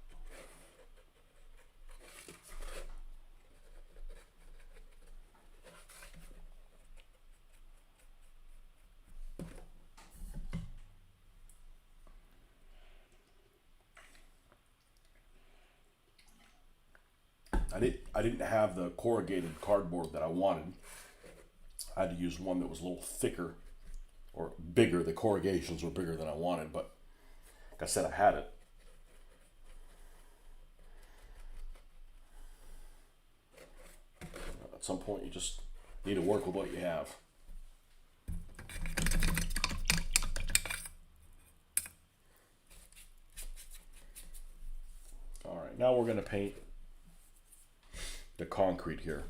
Speaker 1: I didn't have the corrugated cardboard that I wanted. I had to use one that was a little thicker or bigger. The corrugations were bigger than I wanted, but like I said, I had it. At some point, you just need to work with what you have. All right, now we're going to paint the concrete here,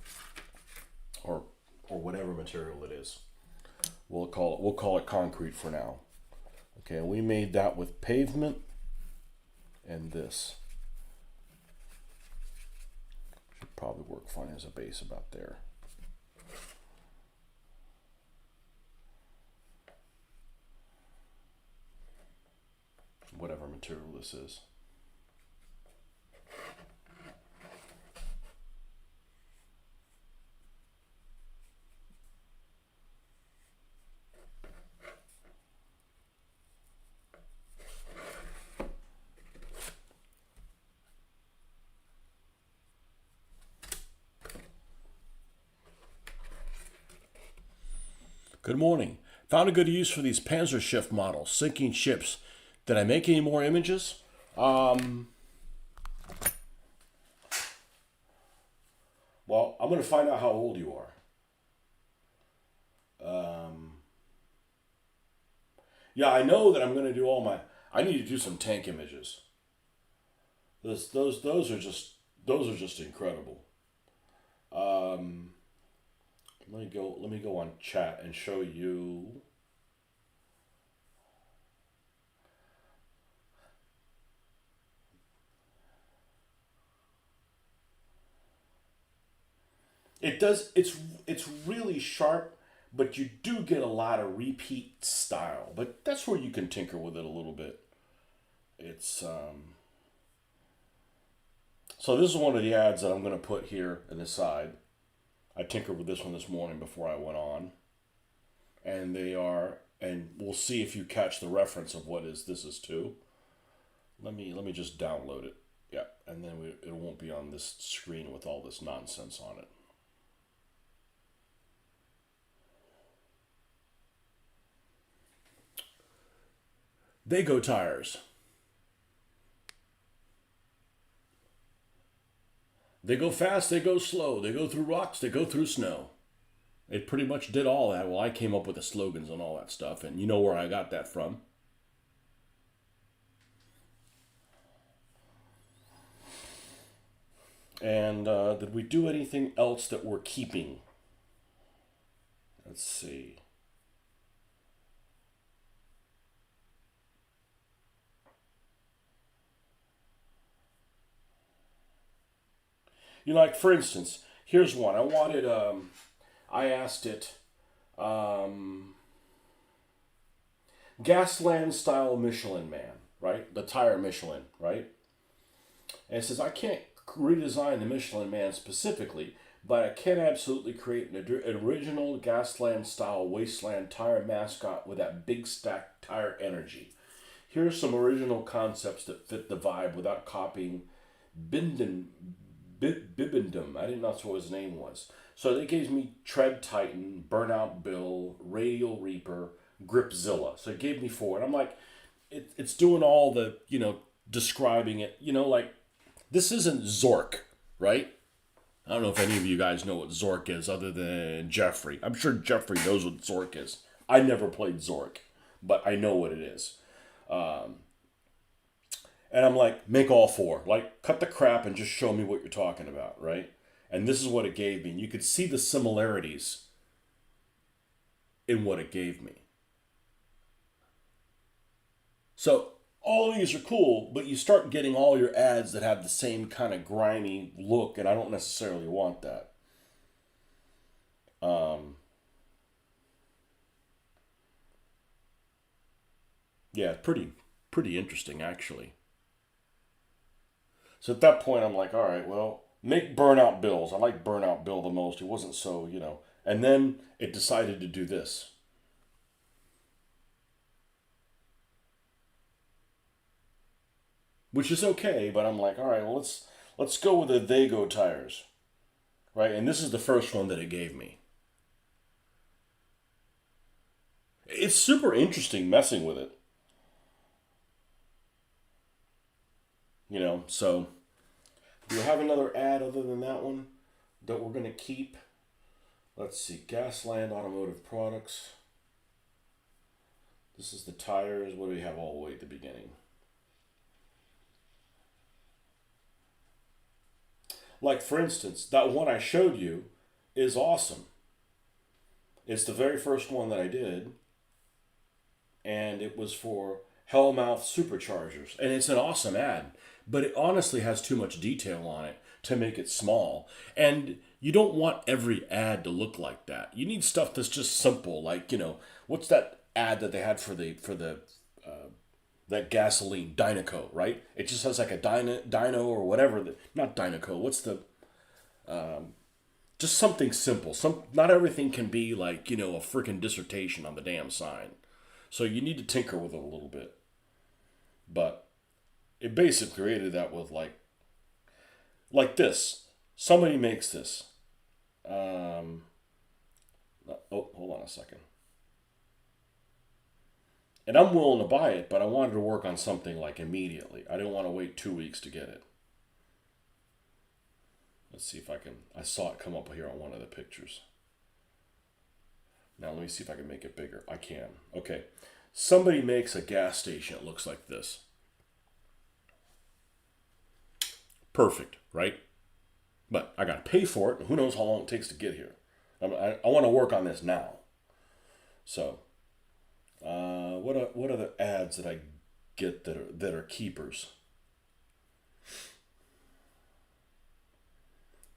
Speaker 1: or whatever material it is. We'll call it concrete for now. Okay, and we made that with pavement and this. Should probably work fine as a base about there. Whatever material this is. Good morning. Found a good use for these Panzerschiff models, sinking ships. Did I make any more images? Well, I'm going to find out how old you are. Yeah, I know that I'm going to do I need to do some tank images. Those are just incredible. Let me go on chat and show you. It's really sharp, but you do get a lot of repeat style. But that's where you can tinker with it a little bit. It's so this is one of the ads that I'm going to put here in the side. I tinkered with this one this morning before I went on, and they are, and we'll see if you catch the reference of what is this is to. Let me just download it. Yeah, and then it won't be on this screen with all this nonsense on it. They go tires. They go fast, they go slow, they go through rocks, they go through snow. It pretty much did all that. Well, I came up with the slogans and all that stuff, and you know where I got that from. And did we do anything else that we're keeping? Let's see. You know, like for instance, here's one. I asked it, um, Gasland style Michelin Man, right? The tire Michelin, right? And it says, I can't redesign the Michelin Man specifically, but I can absolutely create an original Gasland style wasteland tire mascot with that big stack tire energy. Here's some original concepts that fit the vibe without copying Binden, Bibendum. I didn't know that's what his name was. So they gave me Tread Titan, Burnout Bill, Radial Reaper, Gripzilla. So it gave me four. And I'm like, it's doing all the, describing it, like this isn't Zork, right? I don't know if any of you guys know what Zork is other than Jeffrey. I'm sure Jeffrey knows what Zork is. I never played Zork, but I know what it is. And I'm like, make all four. Like, cut the crap and just show me what you're talking about, right? And this is what it gave me. And you could see the similarities in what it gave me. So all these are cool, but you start getting all your ads that have the same kind of grimy look, and I don't necessarily want that. Yeah, pretty interesting actually. So at that point, I'm like, all right, well, make Burnout Bills. I like Burnout Bill the most. It wasn't so. And then it decided to do this, which is okay. But I'm like, all right, well, let's go with the They Go tires, right? And this is the first one that it gave me. It's super interesting messing with it, So do we have another ad other than that one that we're gonna keep? Let's see, Gasland Automotive Products. This is the tires. What do we have all the way at the beginning? Like, for instance, that one I showed you is awesome. It's the very first one that I did, and it was for Hellmouth Superchargers. And it's an awesome ad, but it honestly has too much detail on it to make it small. And you don't want every ad to look like that. You need stuff that's just simple, like, what's that ad that they had for the that gasoline Dynaco, right? It just has like a dyno or whatever. Not Dynaco. What's the just something simple. Not everything can be like a freaking dissertation on the damn sign. So you need to tinker with it a little bit. But it basically created that with like this. Somebody makes this. Oh, hold on a second. And I'm willing to buy it, but I wanted to work on something like immediately. I didn't want to wait 2 weeks to get it. Let's see if I can. I saw it come up here on one of the pictures. Now let me see if I can make it bigger. I can. Okay. Somebody makes a gas station. It looks like this. Perfect, right? But I got to pay for it, and who knows how long it takes to get here. I want to work on this now. So, what are the ads that I get that are keepers?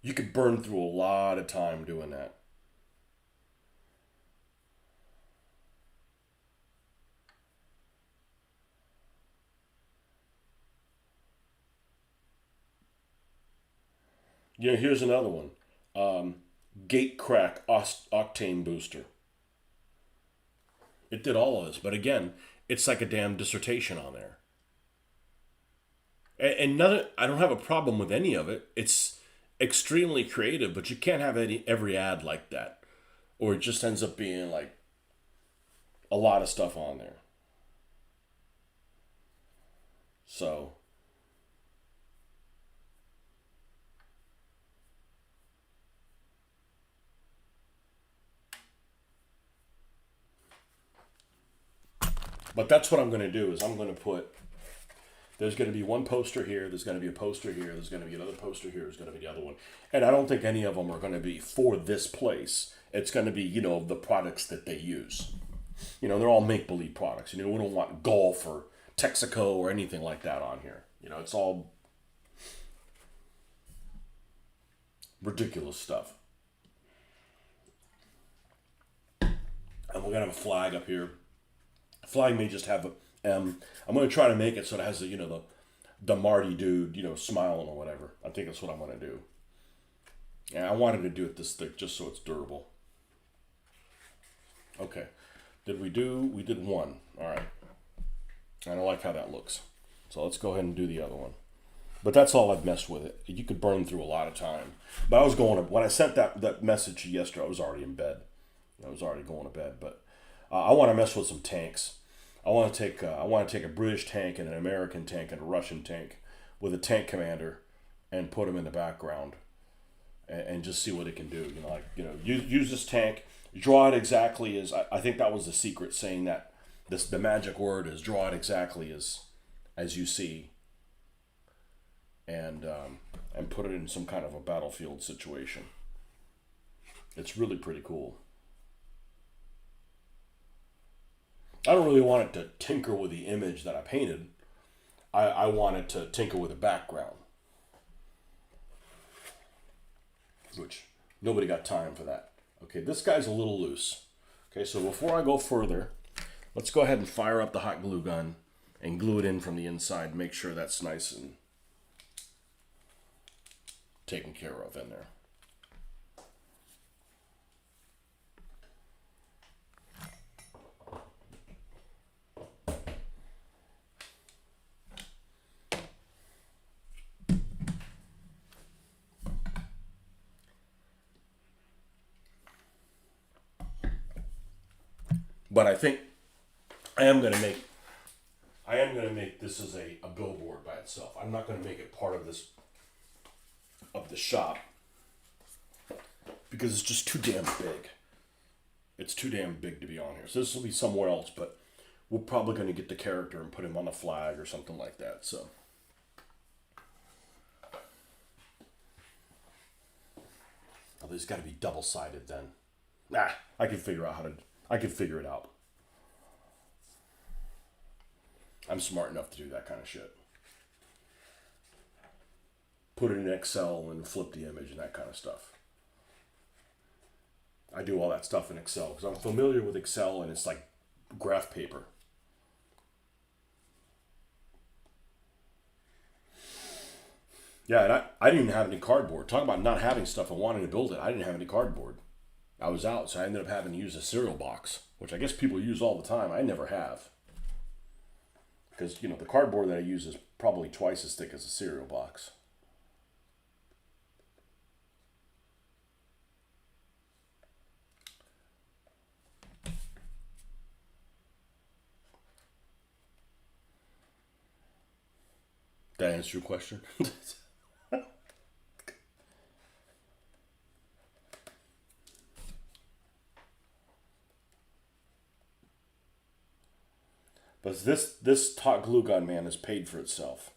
Speaker 1: You could burn through a lot of time doing that. Yeah, here's another one. gate crack octane booster. It did all of this, but again, it's like a damn dissertation on there. And none, I don't have a problem with any of it. It's extremely creative, but you can't have every ad like that, or it just ends up being like a lot of stuff on there. So, but that's what I'm going to do is I'm going to put. There's going to be one poster here. There's going to be a poster here. There's going to be another poster here. There's going to be the other one, and I don't think any of them are going to be for this place. It's going to be the products that they use. They're all make believe products. We don't want golf or Texaco or anything like that on here. It's all ridiculous stuff. And we're gonna have a flag up here. The flag may just have a M. I'm gonna try to make it so it has the Marty dude, smiling or whatever. I think that's what I'm gonna do. And I wanted to do it this thick just so it's durable. Okay. We did one. All right. I don't like how that looks. So let's go ahead and do the other one. But that's all I've messed with it. You could burn through a lot of time. But when I sent that message yesterday, I was already in bed. I was already going to bed. But I want to mess with some tanks. I want to take a British tank and an American tank and a Russian tank with a tank commander and put them in the background and just see what it can do. Use this tank, draw it exactly as I think that was the secret, saying that the magic word is draw it exactly as you see, and put it in some kind of a battlefield situation. It's really pretty cool. I don't really want it to tinker with the image that I painted. I want it to tinker with the background, which nobody got time for that. Okay, this guy's a little loose. Okay, so before I go further, let's go ahead and fire up the hot glue gun and glue it in from the inside. Make sure that's nice and taken care of in there. But I think I am going to make this as a billboard by itself. I'm not going to make it part of the shop because it's just too damn big. It's too damn big to be on here. So this will be somewhere else, but we're probably going to get the character and put him on the flag or something like that. So there's got to be double-sided then. Nah, I can figure it out. I'm smart enough to do that kind of shit. Put it in Excel and flip the image and that kind of stuff. I do all that stuff in Excel because I'm familiar with Excel and it's like graph paper. Yeah, and I didn't even have any cardboard. Talk about not having stuff and wanting to build it. I didn't have any cardboard. I was out, so I ended up having to use a cereal box, which I guess people use all the time. I never have. Because, the cardboard that I use is probably twice as thick as a cereal box. Did I answer your question? But this hot glue gun, man, has paid for itself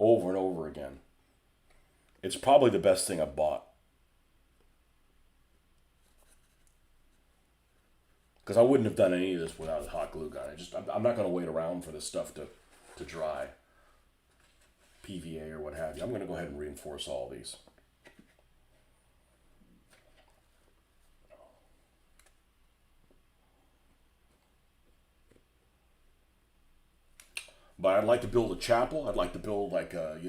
Speaker 1: over and over again. It's probably the best thing I've bought. Because I wouldn't have done any of this without a hot glue gun. I'm not going to wait around for this stuff to dry. PVA or what have you. I'm going to go ahead and reinforce all these. But I'd like to build a chapel. I'd like to build like a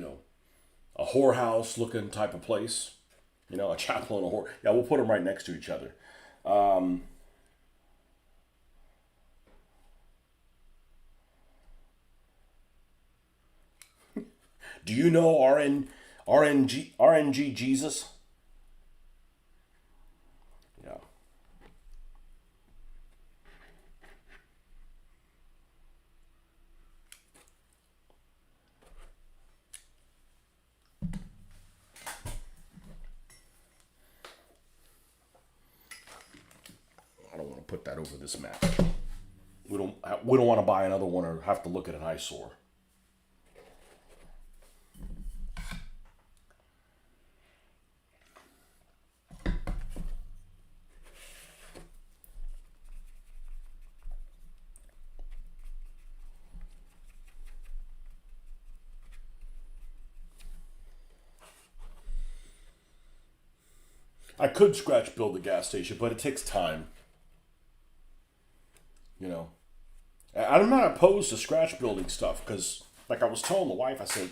Speaker 1: whorehouse looking type of place. You know, a chapel and a horse. Yeah, we'll put them right next to each other. Do you know RNG Jesus? Yeah. I don't want to put that over this map. We don't want to buy another one or have to look at an eyesore. I could scratch build the gas station, but it takes time. You know, I'm not opposed to scratch building stuff because, like I was telling the wife, I said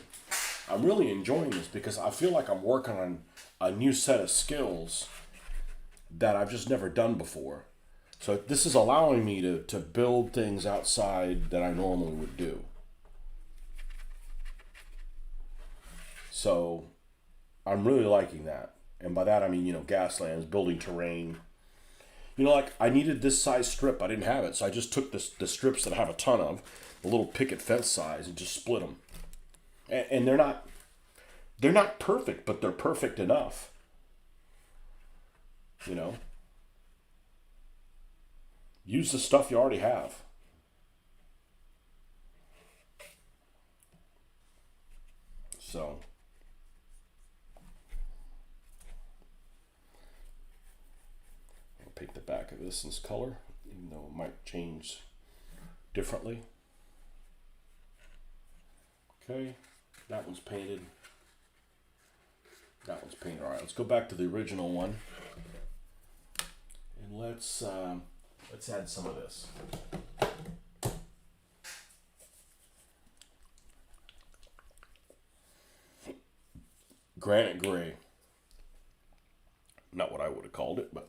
Speaker 1: I'm really enjoying this because I feel like I'm working on a new set of skills that I've just never done before. So this is allowing me to build things outside that I normally would do. So I'm really liking that. And by that I mean, Gaslands, building terrain. Like I needed this size strip. I didn't have it. So I just took the strips that I have a ton of, the little picket fence size, and just split them. And they're not perfect, but they're perfect enough. You know, use the stuff you already have. So I'll pick the back of this in this color, even though it might change differently. Okay, that one's painted. That one's painted. All right, let's go back to the original one, and let's add some of this. Granite gray. Not what I would have called it, but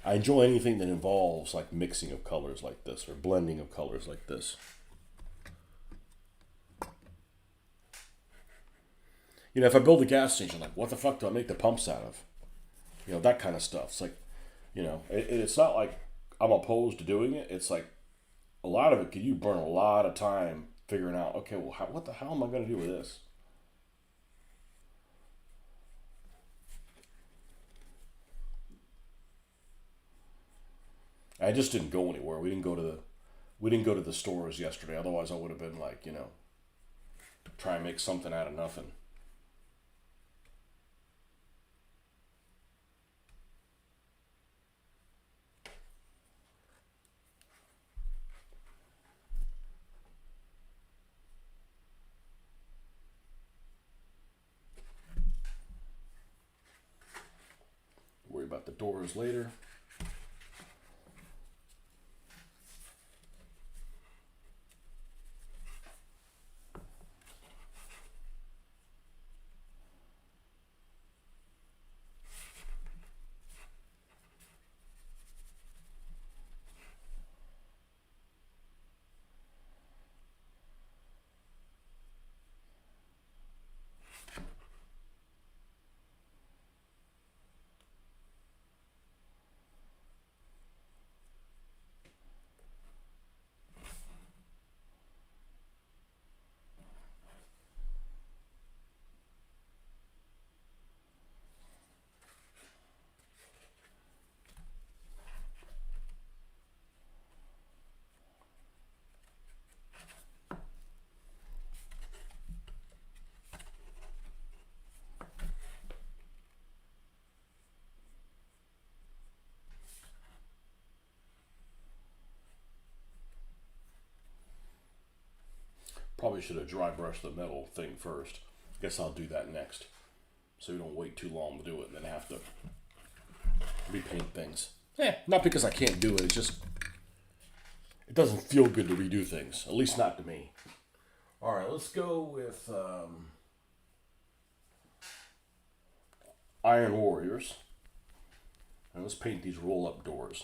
Speaker 1: I enjoy anything that involves like mixing of colors like this or blending of colors like this. If I build a gas station, like what the fuck do I make the pumps out of? That kind of stuff. It's like, it's not like I'm opposed to doing it. It's like a lot of it, you burn a lot of time figuring out, okay, well, what the hell am I going to do with this? I just didn't go anywhere. We didn't go to the stores yesterday. Otherwise, I would have been like, try and make something out of nothing. Worry about the doors later. Probably should have dry brushed the metal thing first. Guess I'll do that next. So we don't wait too long to do it and then have to repaint things. Not because I can't do it. It's just it doesn't feel good to redo things, at least not to me. All right, let's go with Iron Warriors. And let's paint these roll-up doors.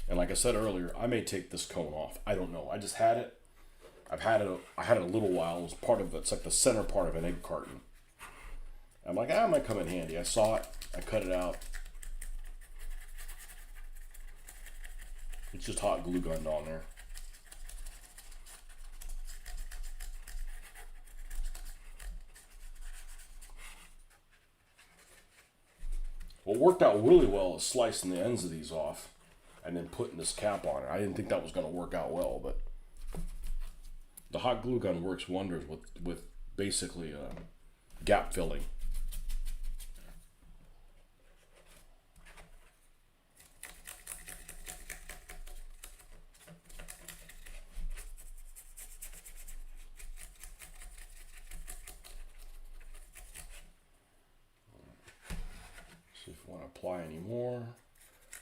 Speaker 1: And like I said earlier, I may take this cone off. I don't know. I just had it. I had it a little while. It was part of it's like the center part of an egg carton. I'm like, it might come in handy. I saw it. I cut it out. It's just hot glue gunned on there. What worked out really well is slicing the ends of these off and then putting this cap on it. I didn't think that was going to work out well, but the hot glue gun works wonders with basically gap filling. See if we want to apply any more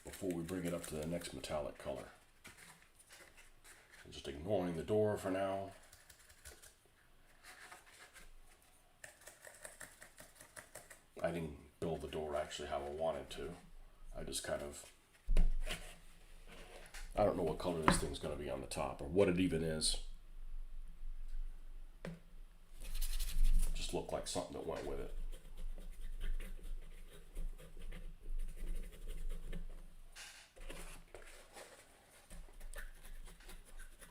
Speaker 1: before we bring it up to the next metallic color. I'm just ignoring the door for now. I didn't build the door actually how I wanted to. I just kind of, I don't know what color this thing's going to be on the top or what it even is. Just looked like something that went with it.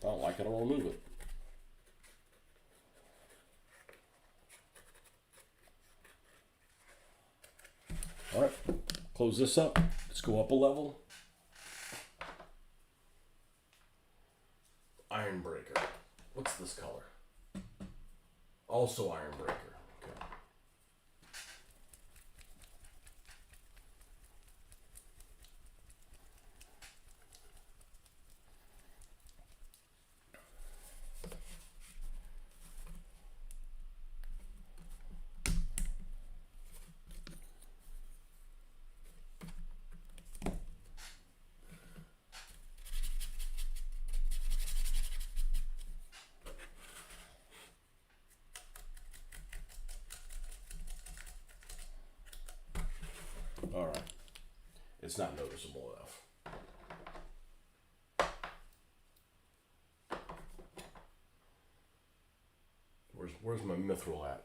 Speaker 1: If I don't like it, I'll remove it. All right, close this up. Let's go up a level. Iron Breaker. What's this color? Also Iron Breaker. Okay. All right. It's not noticeable enough. Where's my mithril at?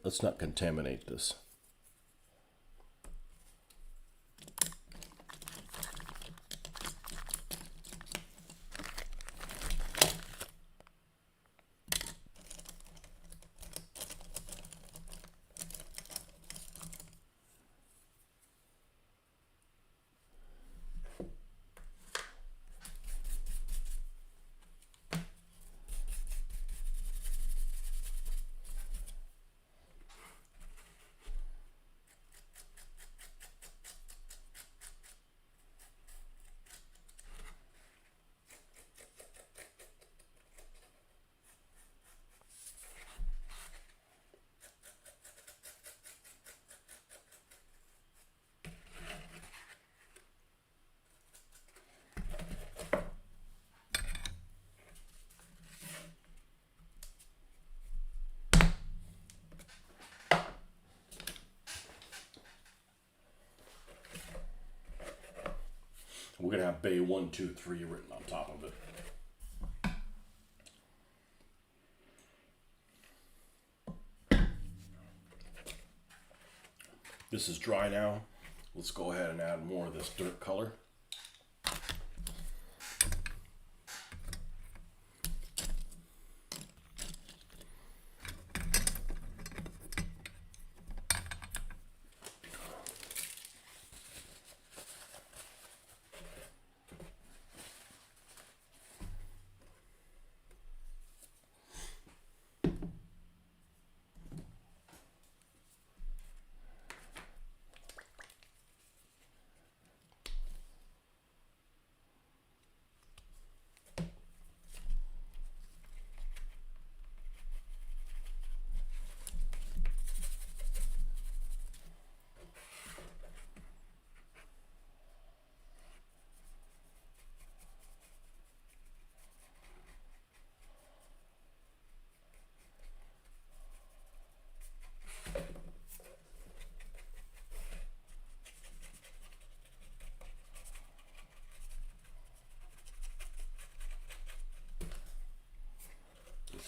Speaker 1: Let's not contaminate this. We're gonna have bay 1, 2, 3 written on top of it. This is dry now. Let's go ahead and add more of this dirt color.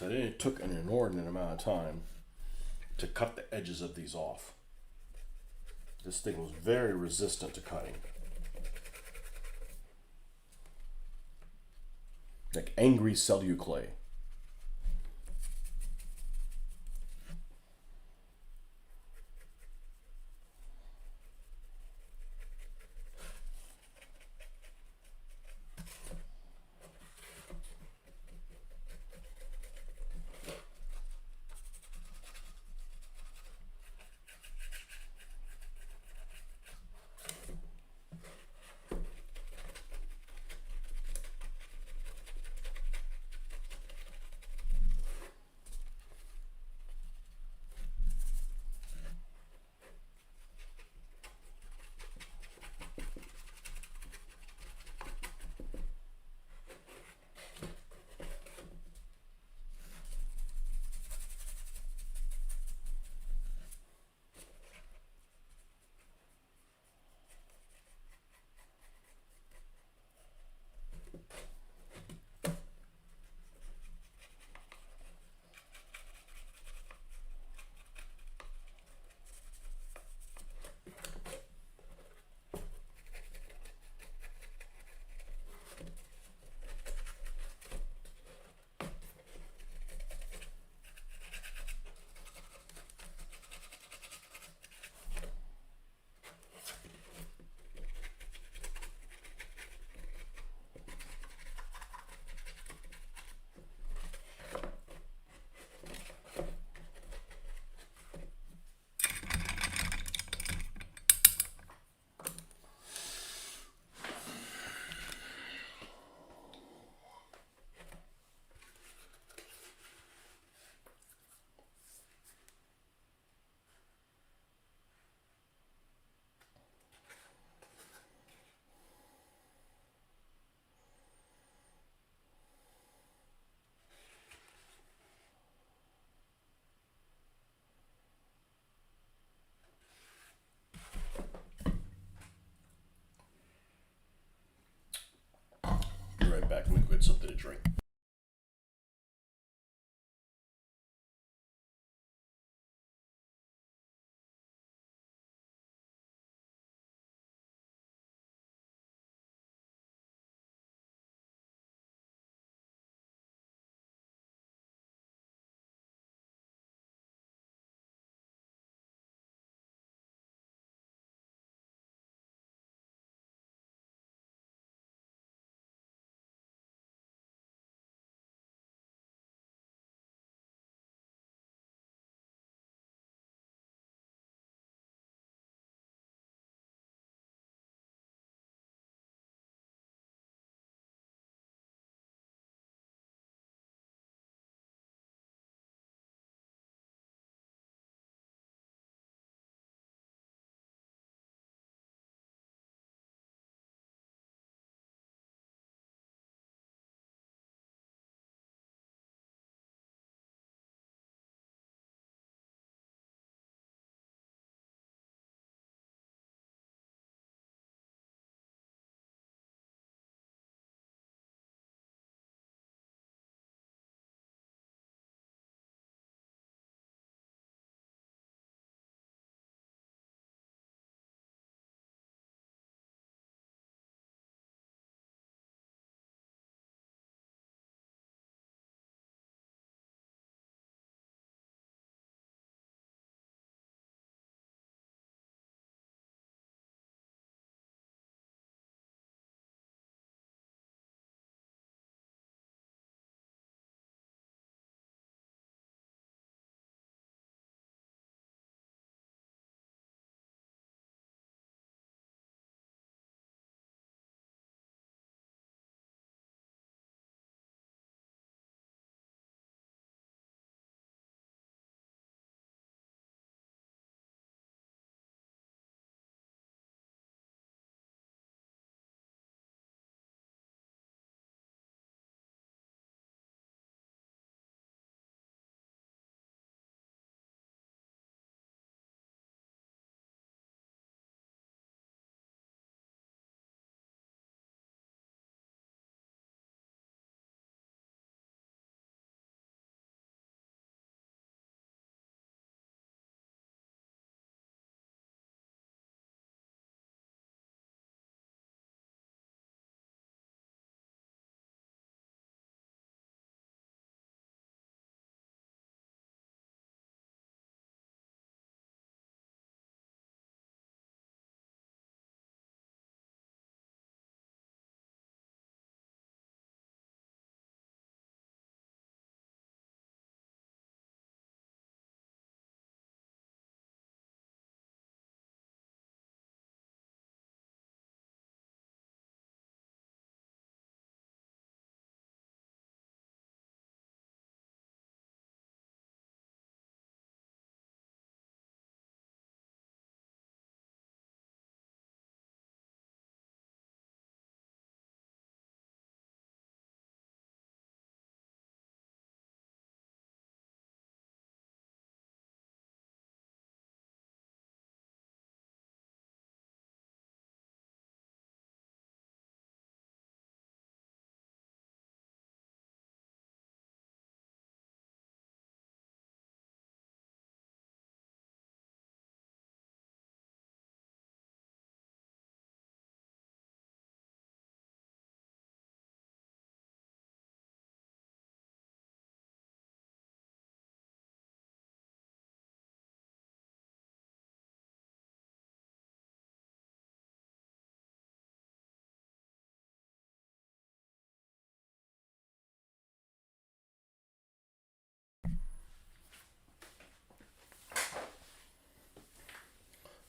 Speaker 1: So it took an inordinate amount of time to cut the edges of these off. This thing was very resistant to cutting. Like angry celluclay.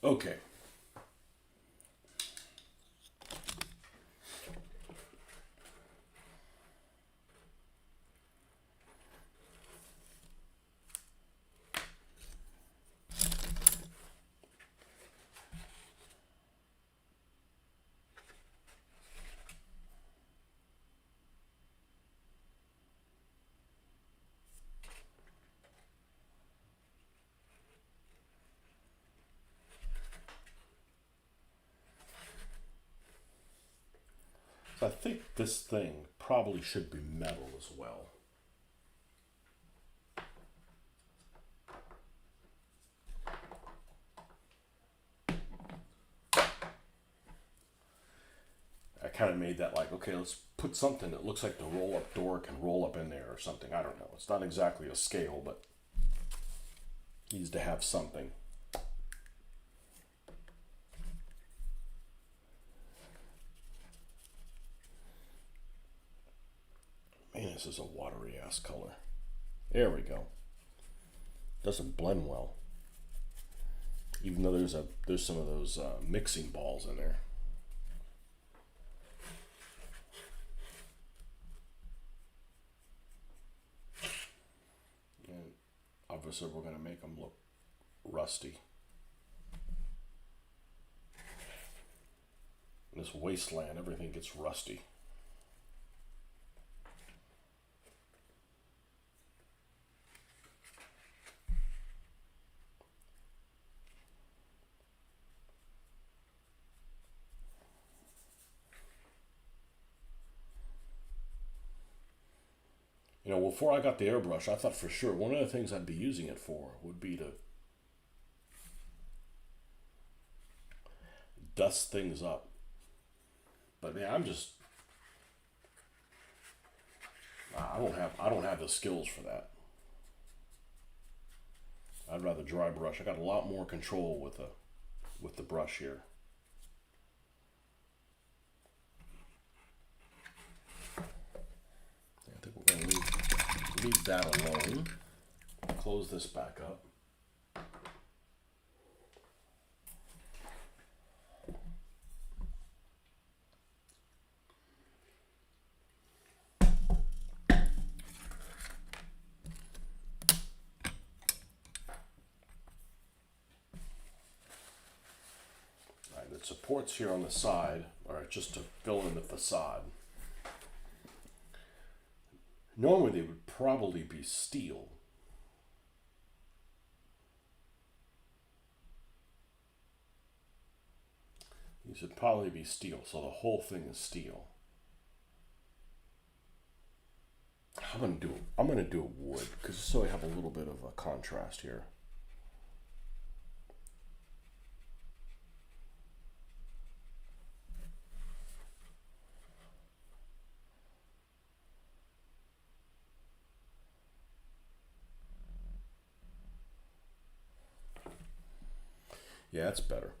Speaker 1: Okay. So I think this thing probably should be metal as well. I kind of made that like, okay, let's put something that looks like the roll-up door can roll up in there or something. I don't know. It's not exactly a scale, but needs to have something. Man, this is a watery ass color. There we go. Doesn't blend well. Even though there's some of those mixing balls in there. And obviously we're going to make them look rusty. In this wasteland, everything gets rusty. You know, before I got the airbrush, I thought for sure one of the things I'd be using it for would be to dust things up. But man, I don't have the skills for that. I'd rather dry brush. I got a lot more control with the brush here. I think we're going to leave that alone. Close this back up. The supports here on the side are just to fill in the facade. Normally they would probably be steel. These would probably be steel, so the whole thing is steel. I'm gonna do a wood because so I have a little bit of a contrast here. Yeah, that's better.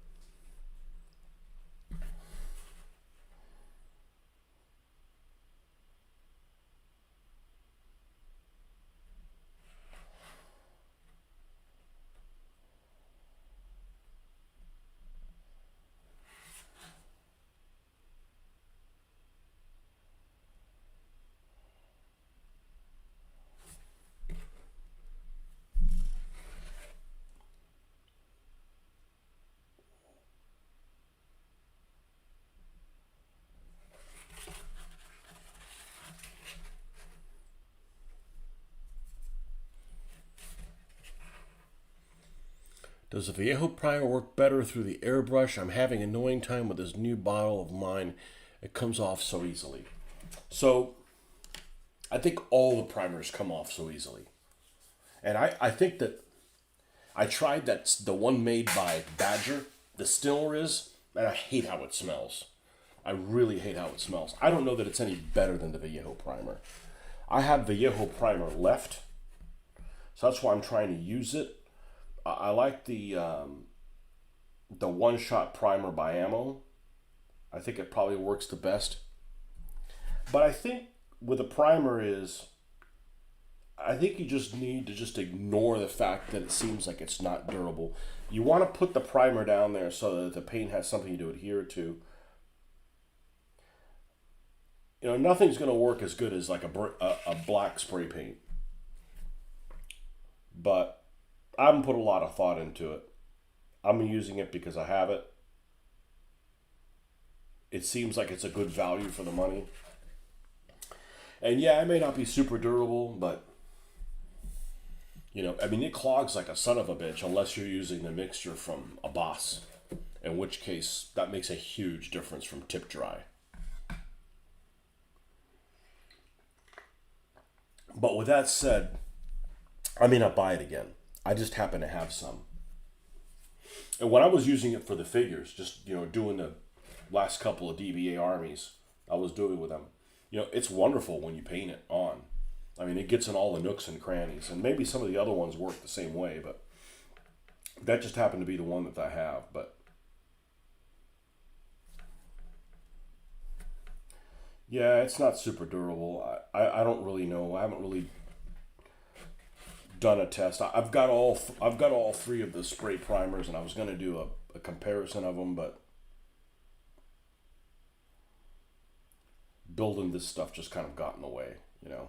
Speaker 1: Does the Viejo primer work better through the airbrush? I'm having an annoying time with this new bottle of mine. It comes off so easily. So, I think all the primers come off so easily. And I think that I tried the one made by Badger, the Stiller is, and I hate how it smells. I really hate how it smells. I don't know that it's any better than the Viejo primer. I have Viejo primer left, so that's why I'm trying to use it. I like the one-shot primer by Ammo. I think it probably works the best. But I think with a primer is I think you just need to just ignore the fact that it seems like it's not durable. You want to put the primer down there so that the paint has something to adhere to. You know, nothing's going to work as good as like a black spray paint. But I haven't put a lot of thought into it. I'm using it because I have it. It seems like it's a good value for the money. And yeah, it may not be super durable, but you know, I mean, it clogs like a son of a bitch unless you're using the mixture from a Boss, in which case that makes a huge difference from tip dry. But with that said, I may not buy it again. I just happen to have some. And when I was using it for the figures, just, you know, doing the last couple of DBA armies I was doing with them, you know, it's wonderful when you paint it on. I mean, it gets in all the nooks and crannies. And maybe some of the other ones work the same way, but that just happened to be the one that I have. But yeah, it's not super durable. I don't really know. I haven't really done a test. I've got all three of the spray primers, and I was going to do a comparison of them, but building this stuff just kind of got in the way, you know.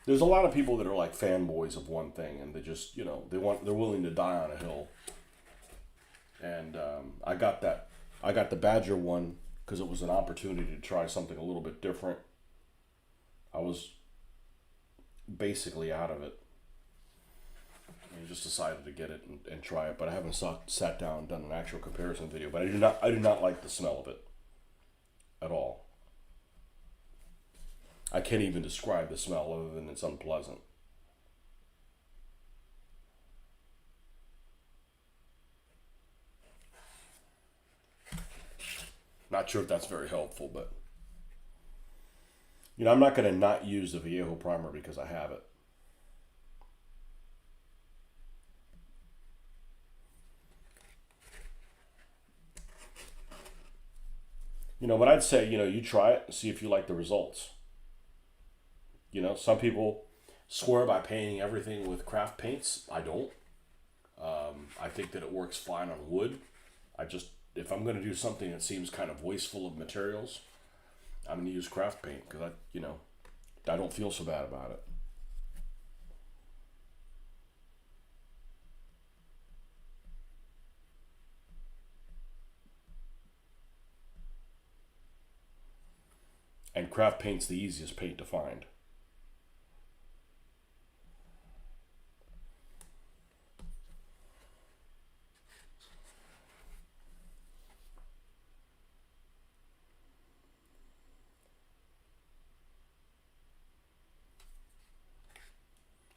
Speaker 1: There's a lot of people that are like fanboys of one thing, and they just, you know, they're willing to die on a hill. And I got the Badger one because it was an opportunity to try something a little bit different. I was basically out of it. I just decided to get it and try it, but I haven't sat down and done an actual comparison video. But I do not like the smell of it at all. I can't even describe the smell other than it's unpleasant. Not sure if that's very helpful, but you know, I'm not going to not use the Viejo primer because I have it. You know, but I'd say, you know, you try it and see if you like the results. You know, some people swear by painting everything with craft paints. I don't. I think that it works fine on wood. If I'm going to do something that seems kind of wasteful of materials, I'm going to use craft paint because I don't feel so bad about it. And craft paint's the easiest paint to find.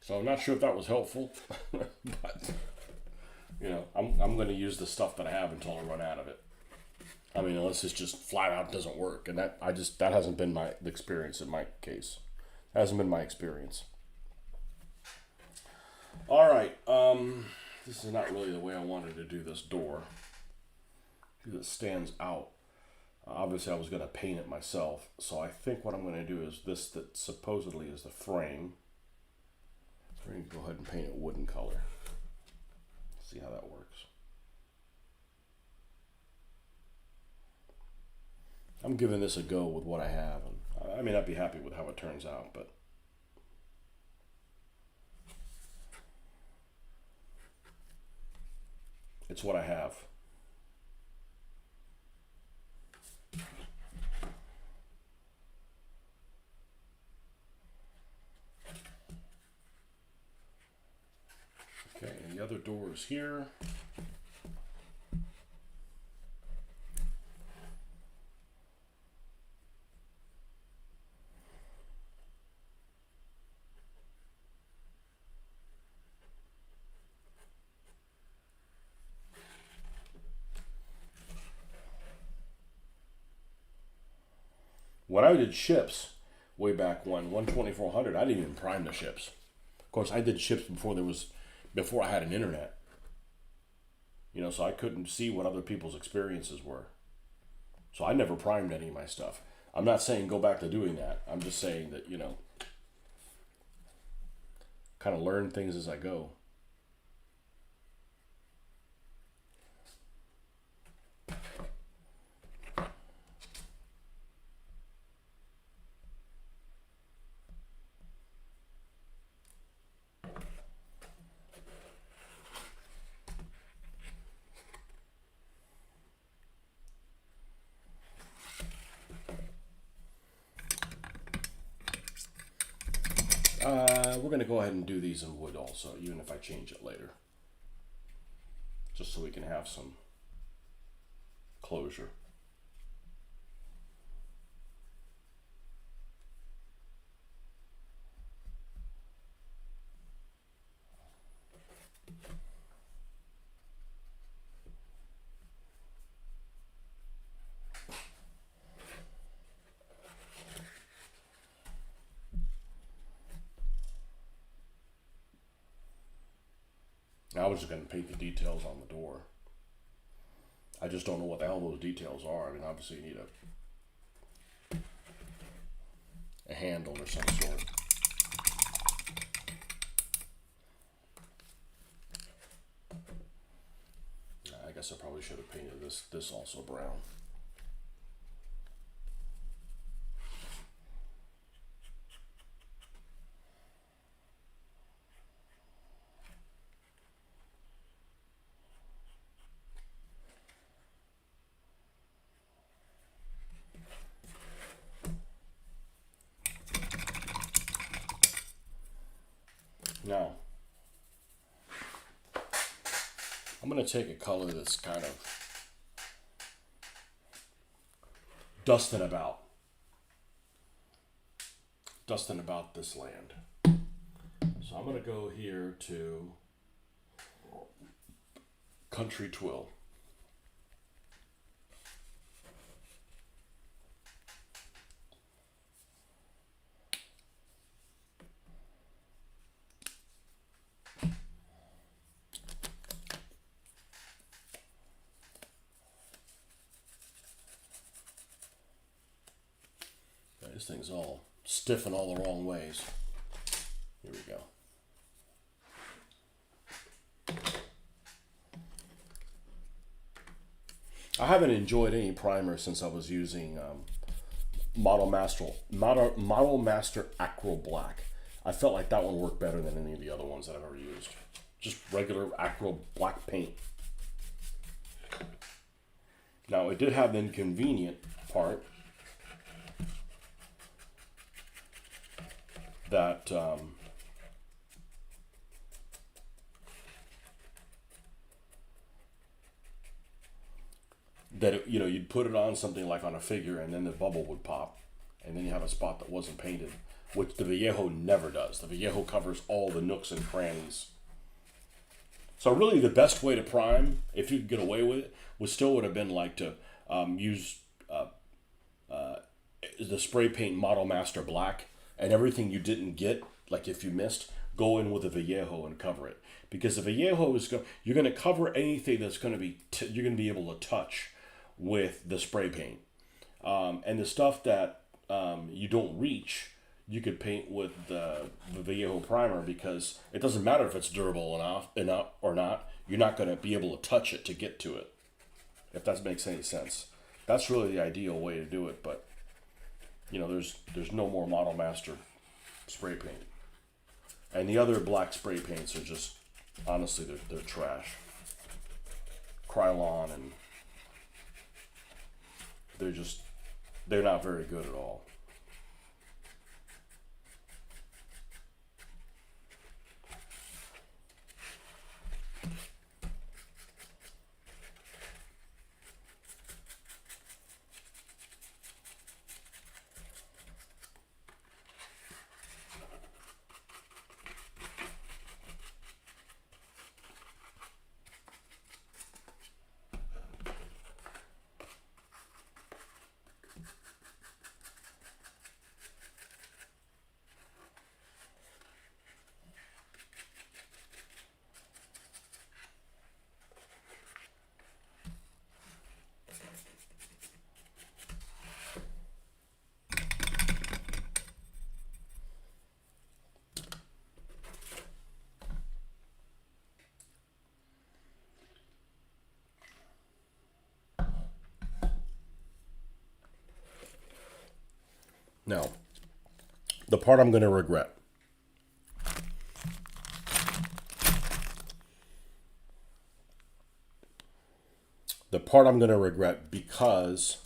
Speaker 1: So I'm not sure if that was helpful, but you know, I'm going to use the stuff that I have until I run out of it. I mean, unless it's just flat out doesn't work, and that hasn't been the experience in my case. It hasn't been my experience. All right, this is not really the way I wanted to do this door because it stands out. Obviously, I was going to paint it myself, so I think what I'm going to do is this that supposedly is the frame. We're going to go ahead and paint it wooden color. See how that works. I'm giving this a go with what I have, and I may not be happy with how it turns out, but it's what I have. Okay, and the other door is here. When I did ships way back when, 12400, I didn't even prime the ships. Of course, I did ships before I had an internet. You know, so I couldn't see what other people's experiences were. So I never primed any of my stuff. I'm not saying go back to doing that. I'm just saying that, you know, kind of learn things as I go. We're going to go ahead and do these in wood also, even if I change it later. Just so we can have some closure. Now I was just going to paint the details on the door. I just don't know what the hell those details are. I mean, obviously you need a handle or some sort. I guess I probably should have painted this also brown. Now, I'm going to take a color that's kind of dusting about this land. So I'm going to go here to Country Twill. This thing's all stiff in all the wrong ways. Here we go. I haven't enjoyed any primer since I was using Model Master Acryl Black. I felt like that one worked better than any of the other ones that I've ever used. Just regular acryl black paint. Now it did have the inconvenient part that you'd put it on something like on a figure and then the bubble would pop and then you have a spot that wasn't painted, which the Vallejo never does. The Vallejo covers all the nooks and crannies. So really the best way to prime, if you could get away with it, would have been like to use the spray paint Model Master Black, and everything you didn't get, like if you missed, go in with a Vallejo and cover it. Because the Vallejo you're going to cover anything that's going to be, you're going to be able to touch with the spray paint. And the stuff that you don't reach, you could paint with the Vallejo primer, because it doesn't matter if it's durable enough or not. You're not going to be able to touch it to get to it, if that makes any sense. That's really the ideal way to do it, but there's no more Model Master spray paint. And the other black spray paints are just, honestly, they're trash. Krylon, and they're not very good at all. Now, the part I'm going to regret. The part I'm going to regret because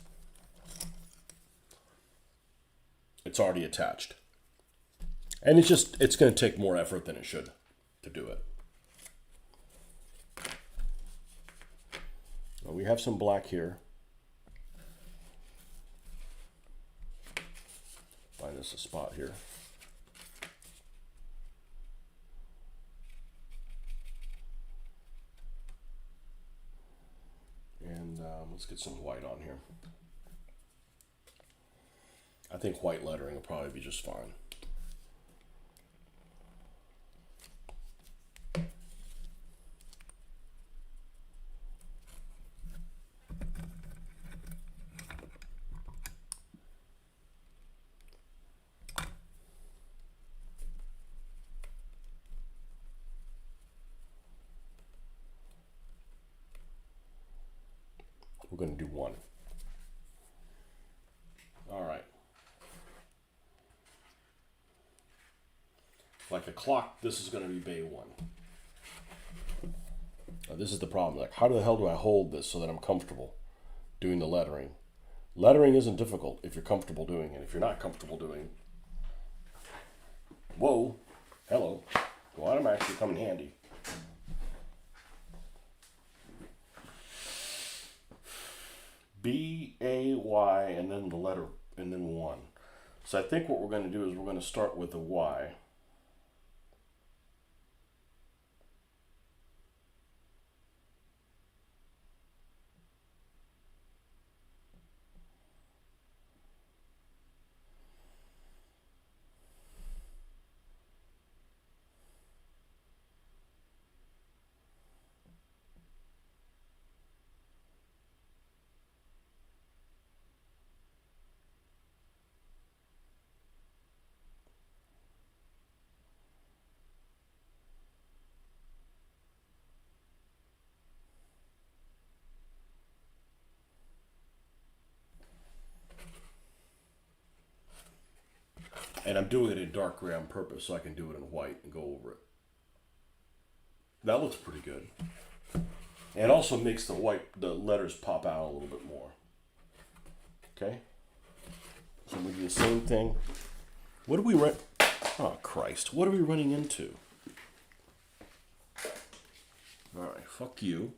Speaker 1: it's already attached. And it's going to take more effort than it should to do it. Now we have some black here. Find us a spot here. And let's get some white on here. I think white lettering will probably be just fine. We're going to do one. All right. Like a clock, this is going to be bay 1. Now, this is the problem. Like, how the hell do I hold this so that I'm comfortable doing the lettering? Lettering isn't difficult if you're comfortable doing it. If you're not comfortable doing it, whoa, hello. Well, I'm actually come in handy. B-A-Y and then the letter and then 1. So I think what we're going to do is we're going to start with the Y. And I'm doing it in dark gray on purpose so I can do it in white and go over it. That looks pretty good. And also makes the letters pop out a little bit more. Okay? So we do the same thing. What do we run? Oh, Christ. What are we running into? Alright, fuck you.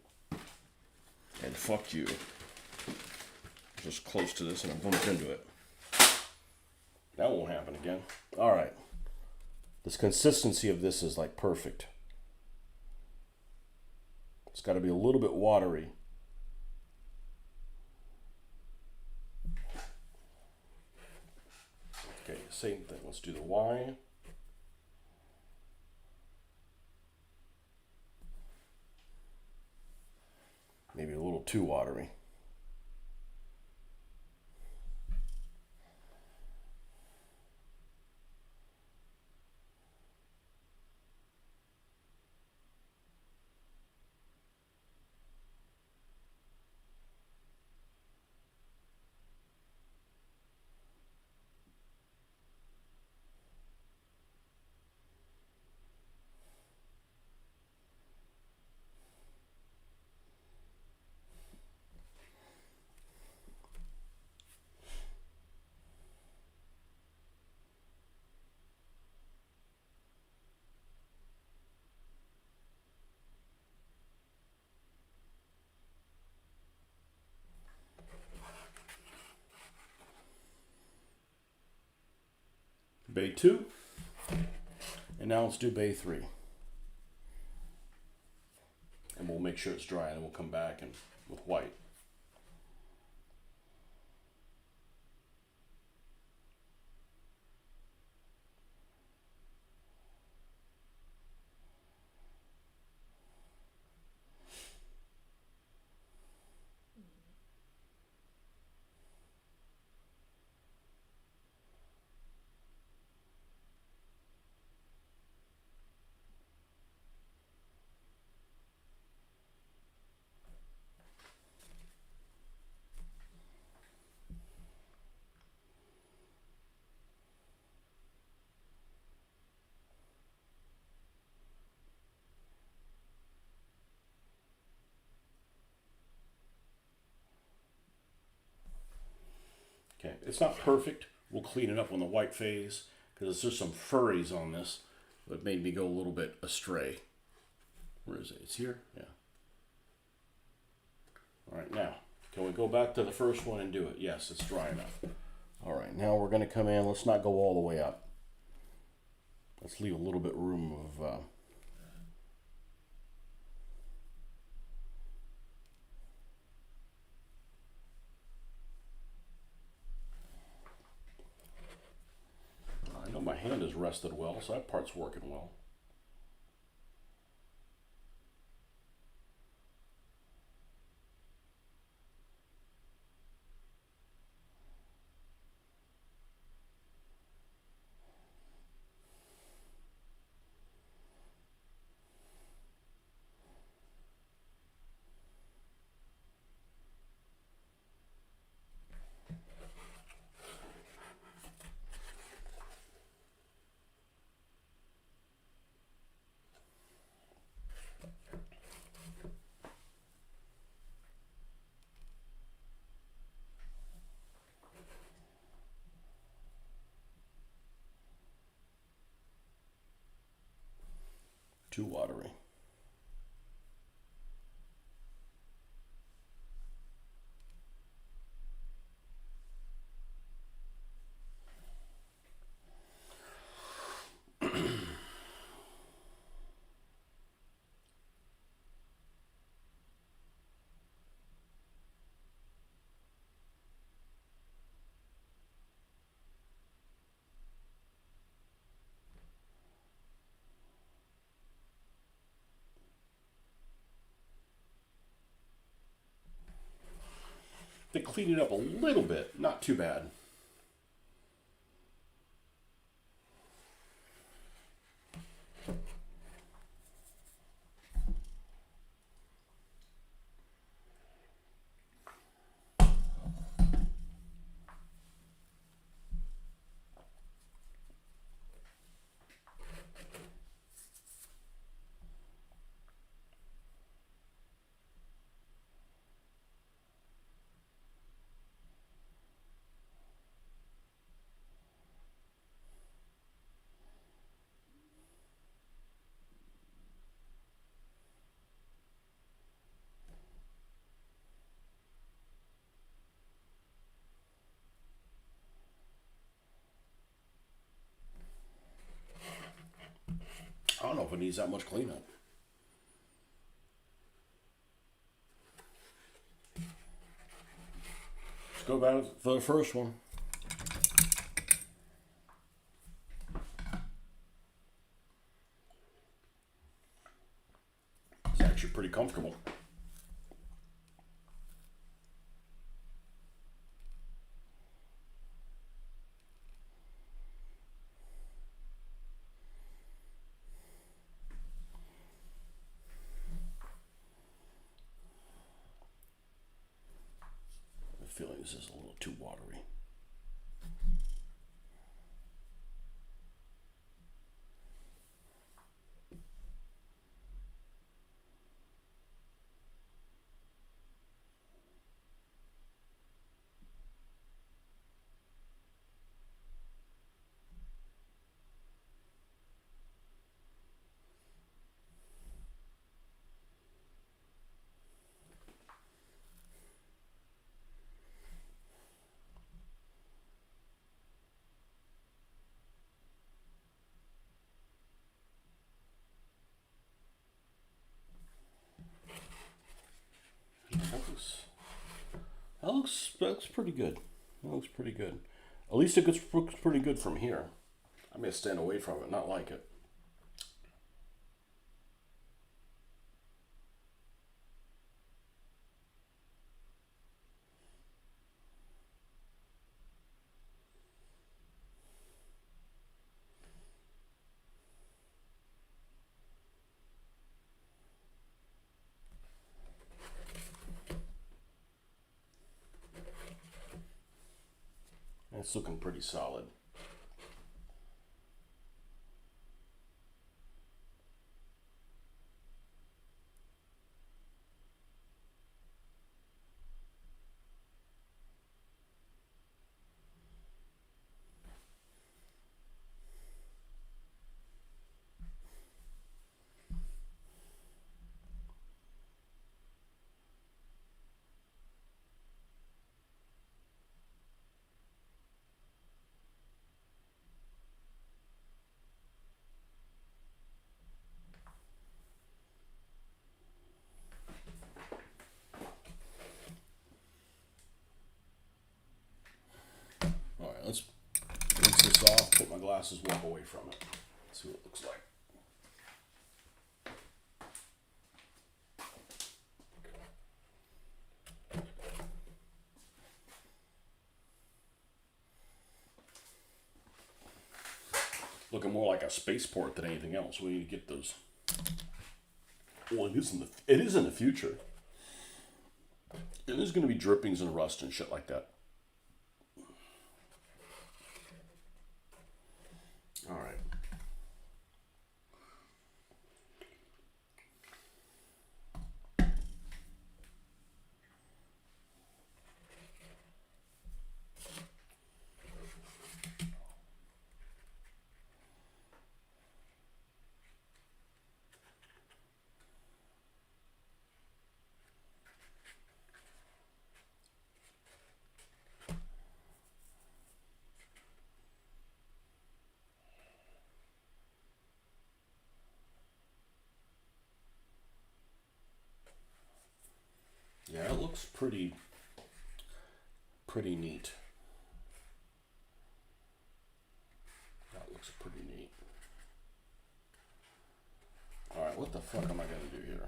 Speaker 1: And fuck you. Just close to this and I'm bumped into it. That won't happen again. All right. This consistency of this is like perfect. It's got to be a little bit watery. Okay, same thing. Let's do the Y. Maybe a little too watery. Bay 2. And now let's do Bay 3. And we'll make sure it's dry and we'll come back and with white. Okay, it's not perfect. We'll clean it up on the white phase because there's some furries on this that made me go a little bit astray. Where is it? It's here? Yeah. All right, now, can we go back to the first one and do it? Yes, it's dry enough. All right, now we're going to come in. Let's not go all the way up. Let's leave a little bit room of... I know my hand is rested well, so that part's working well. Too watery. They cleaned it up a little bit, not too bad. I don't know if it needs that much cleanup. Let's go back for the first one. It's actually pretty comfortable. I'm feeling this is a little too watery. That looks pretty good. That looks pretty good. At least it looks pretty good from here. I may stand away from it, not like it. It's looking pretty solid. take this off, put my glasses, walk away from it. See what it looks like. Looking more like a spaceport than anything else. We need to get those. Well, it is in the future. And there's going to be drippings and rust and shit like that. All right. Yeah, it looks pretty neat. That looks pretty neat. All right, what the fuck am I gonna do here?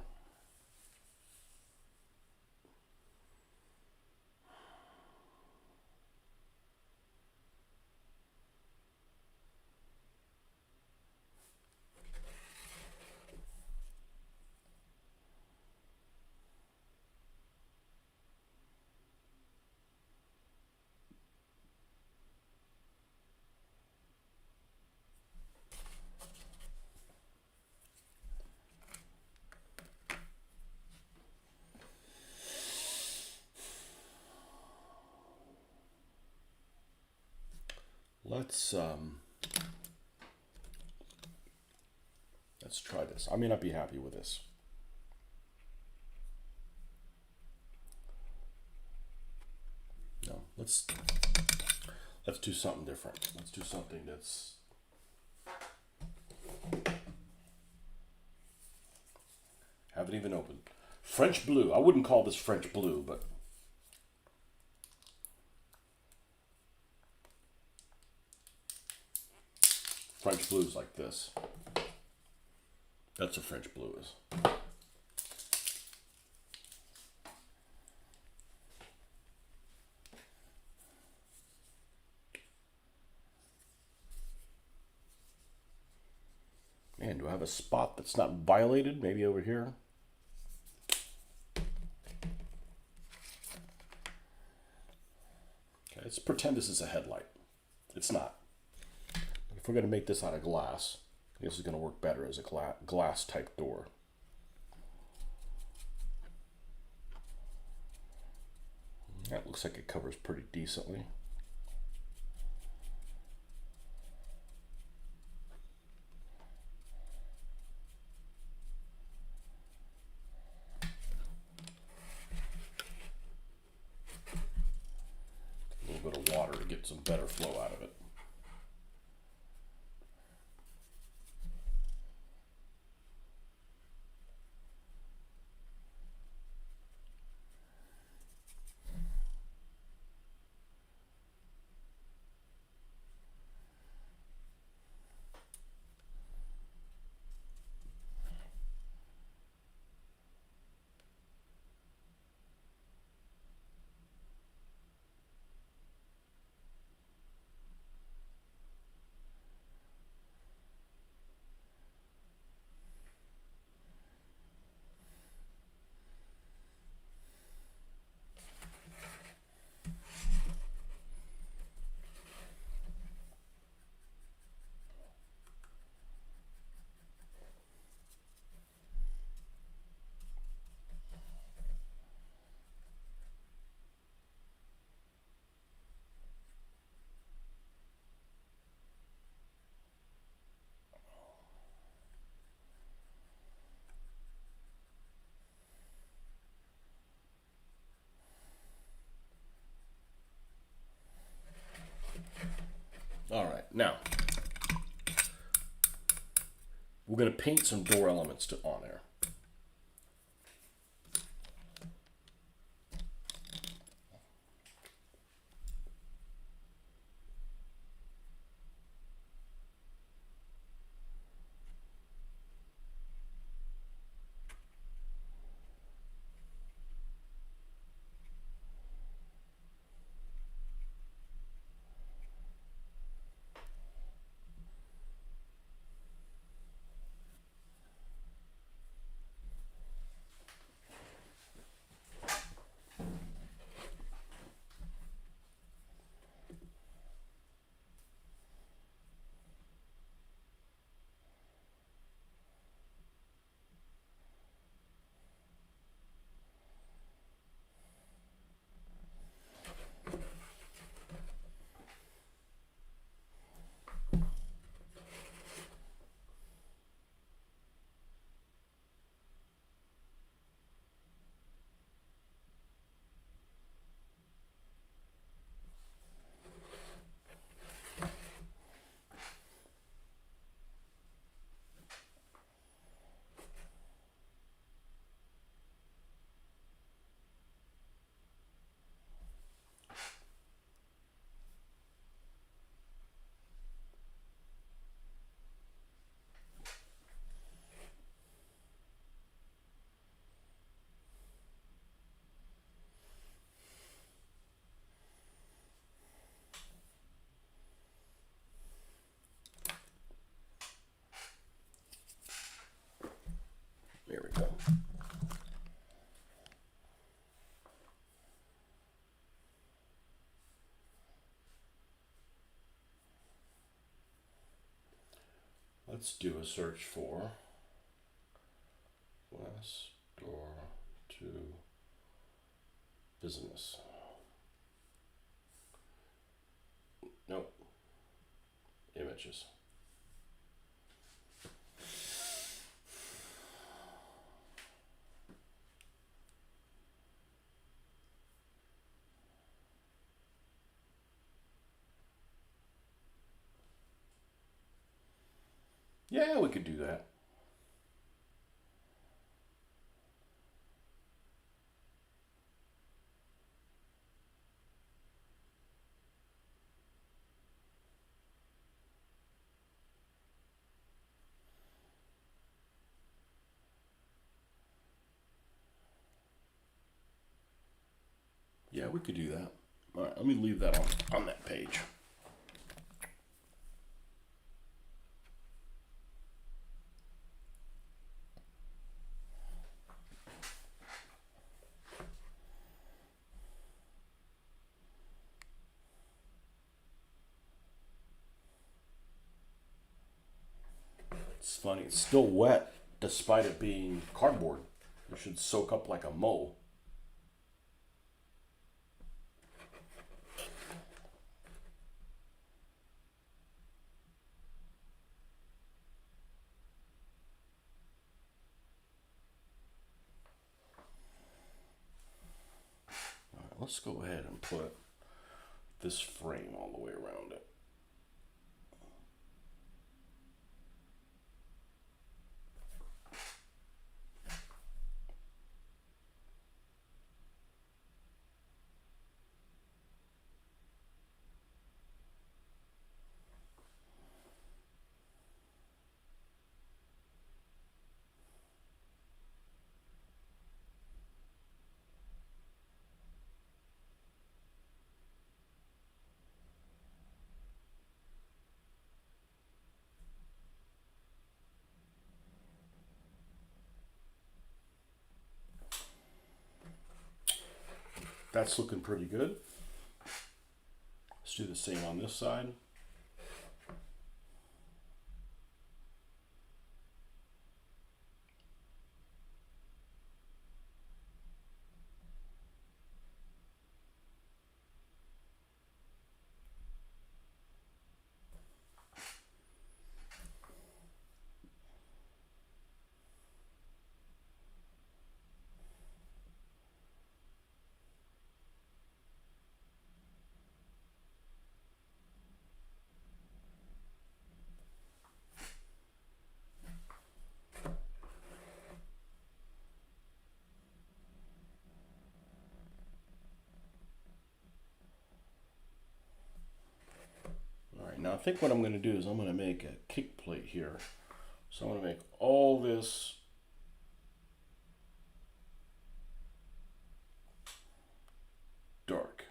Speaker 1: Let's try this. I may not be happy with this. No, let's do something different. Let's do something that's haven't even opened. French blue. I wouldn't call this French blue, but French blue is like this. That's what French blue is. Man, do I have a spot that's not violated? Maybe over here? Okay, let's pretend this is a headlight. It's not. But if we're going to make this out of glass, this is going to work better as a glass type door. That looks like it covers pretty decently. A little bit of water to get some better flow out of it. All right, now we're going to paint some door elements on there. Let's do a search for West door to business. Nope. Images. Yeah, we could do that. Yeah, we could do that. All right, let me leave that on that page. It's funny, it's still wet despite it being cardboard. It should soak up like a mole. All right, let's go ahead and put this frame all the way around it. That's looking pretty good. Let's do the same on this side. All right, now I think what I'm going to do is I'm going to make a kick plate here. So I'm going to make all this dark.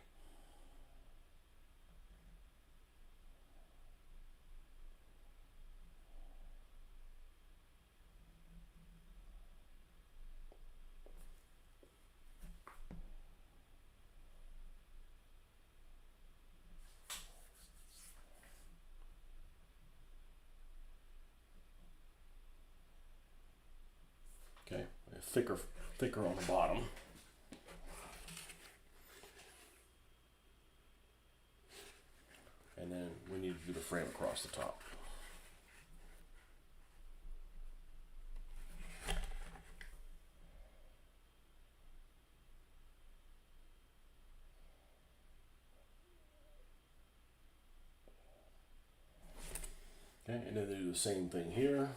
Speaker 1: Okay, thicker on the bottom. And then we need to do the frame across the top. Okay, and then they do the same thing here.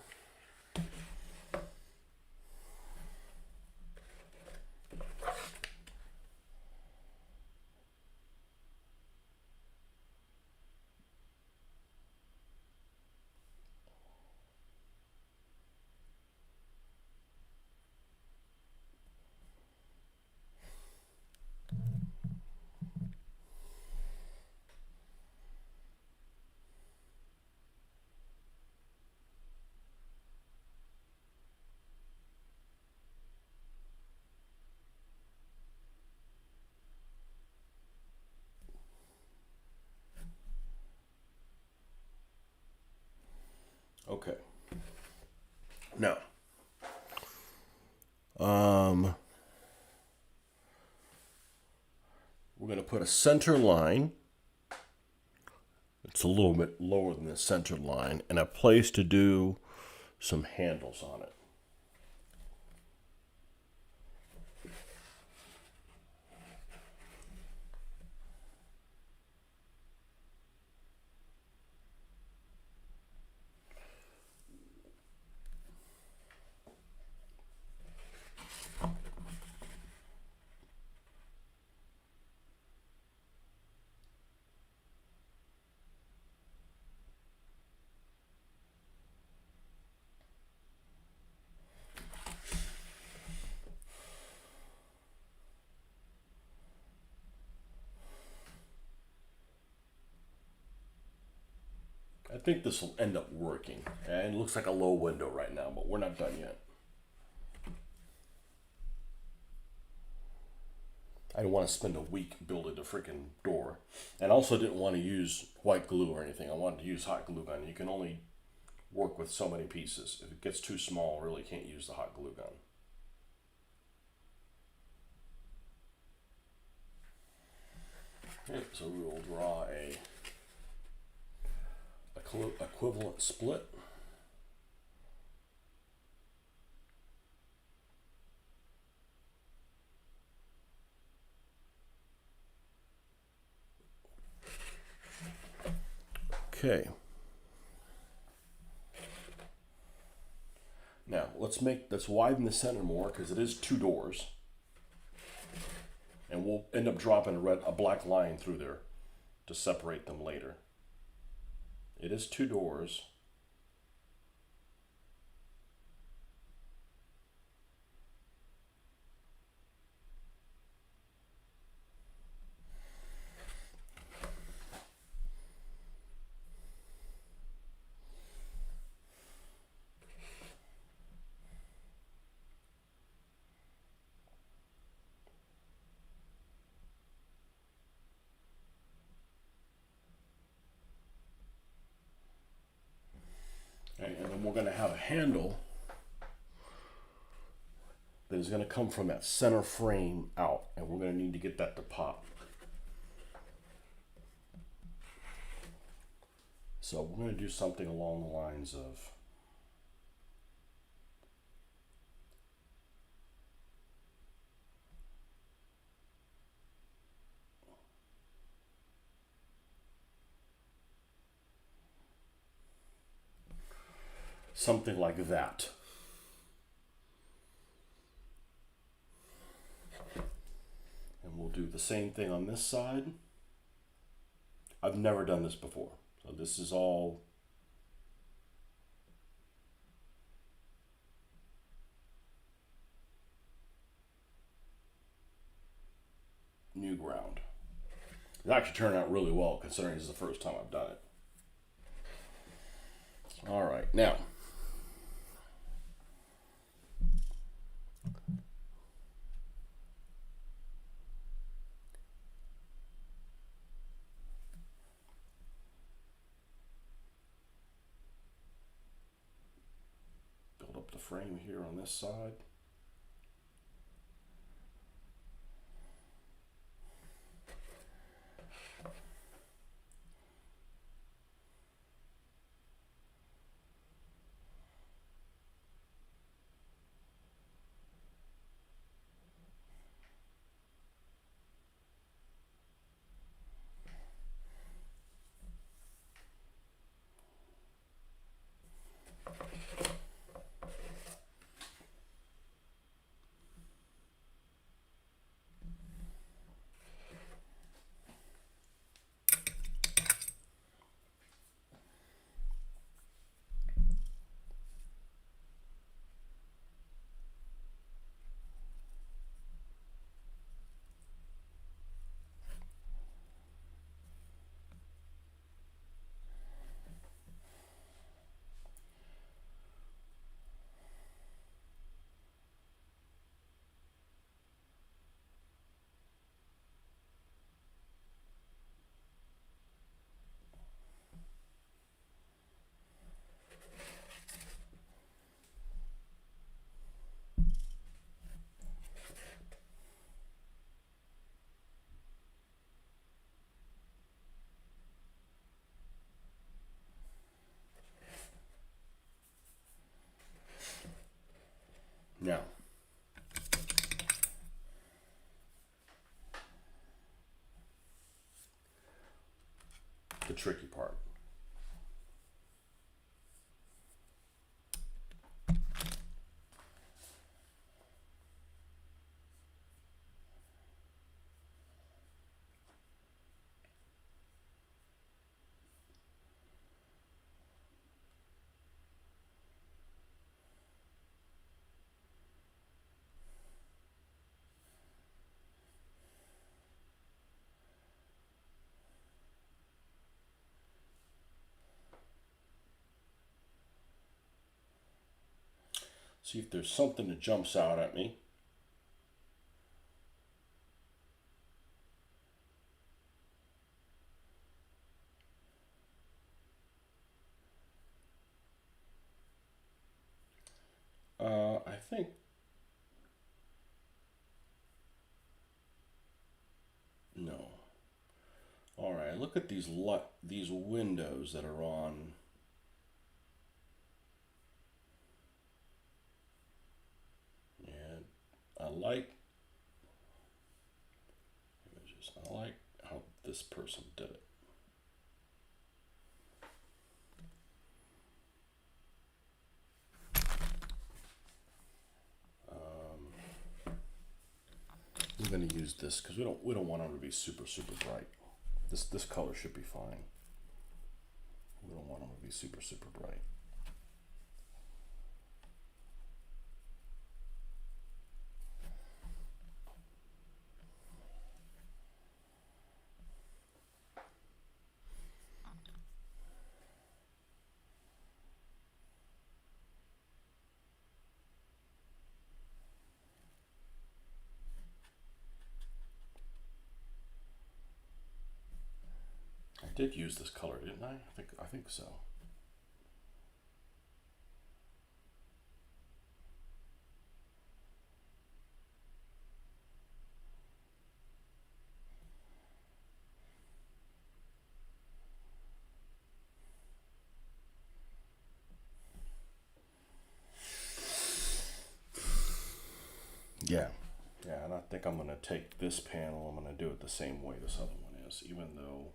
Speaker 1: Now, we're going to put a center line. It's a little bit lower than the center line, and a place to do some handles on it. I think this will end up working. And it looks like a low window right now, but we're not done yet. I didn't want to spend a week building a freaking door. And also didn't want to use white glue or anything. I wanted to use hot glue gun. You can only work with so many pieces. If it gets too small, I really can't use the hot glue gun. Okay, so we will draw a equivalent split. Okay. Now let's widen the center more because it is two doors, and we'll end up dropping a black line through there to separate them later. It is two doors. Okay, and then we're going to have a handle that is going to come from that center frame out, and we're going to need to get that to pop. So we're going to do something along the lines of something like that. And we'll do the same thing on this side. I've never done this before, so this is all new ground. It actually turned out really well considering this is the first time I've done it. All right, now build up the frame here on this side. the tricky part. See if there's something that jumps out at me. I think no. All right, look at these windows that are on. And I like images. I like how this person did it. I'm going to use this because we don't want them to be super bright. This color should be fine. We don't want them to be super bright. I did use this color, didn't I? I think so. Yeah, and I think I'm going to take this panel, I'm going to do it the same way this other one is, even though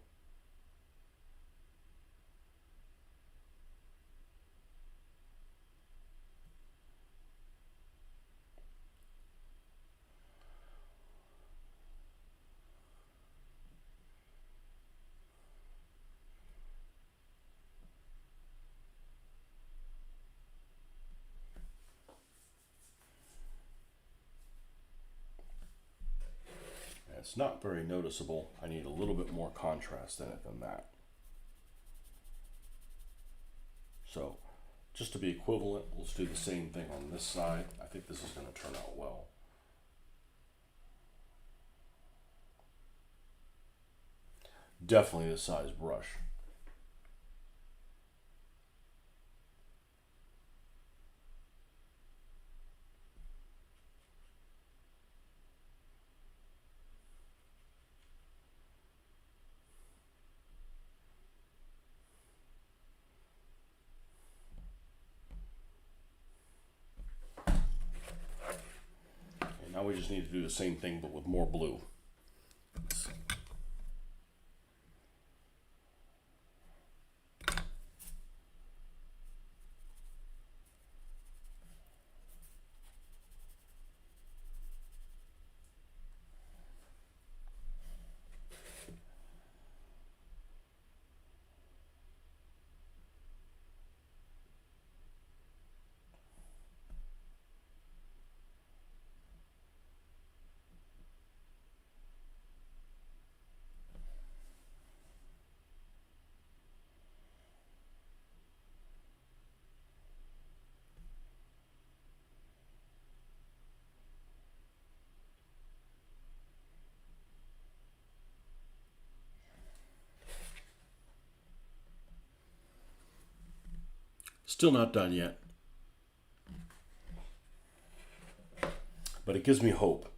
Speaker 1: it's not very noticeable. I need a little bit more contrast in it than that. So just to be equivalent, let's do the same thing on this side. I think this is going to turn out well. Definitely the size brush. And now we just need to do the same thing but with more blue. Still not done yet, but it gives me hope.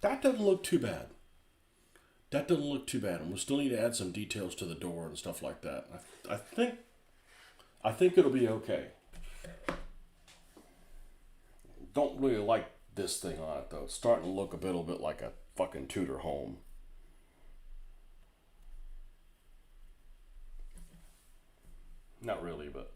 Speaker 1: That doesn't look too bad. That doesn't look too bad, and we'll still need to add some details to the door and stuff like that. I think I think it'll be okay. Don't really like this thing on it though. It's starting to look a little bit like a fucking Tudor home. Not really, but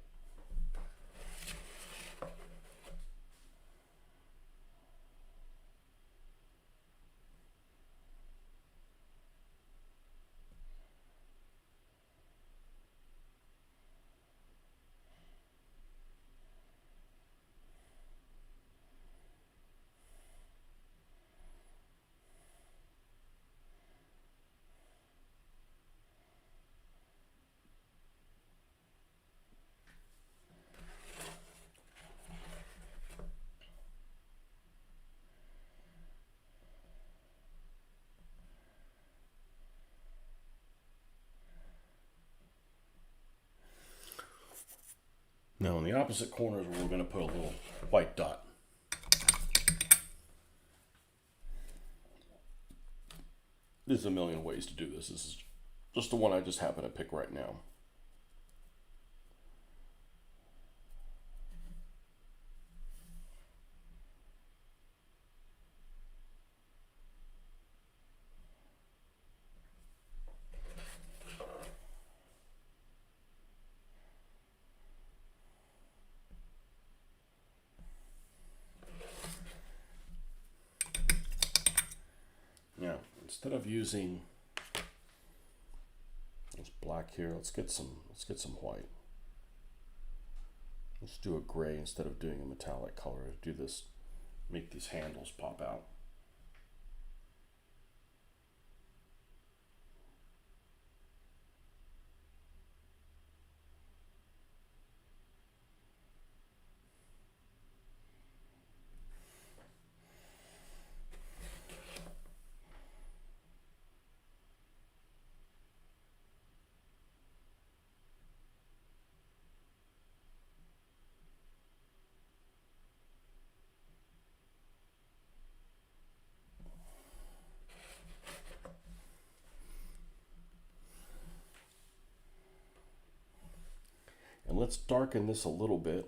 Speaker 1: now in the opposite corners we're going to put a little white dot. There's a million ways to do this. This is just the one I just happen to pick right now. Now, instead of using this black here, let's get some white. Let's do a gray instead of doing a metallic color. Do this, make these handles pop out. And let's darken this a little bit.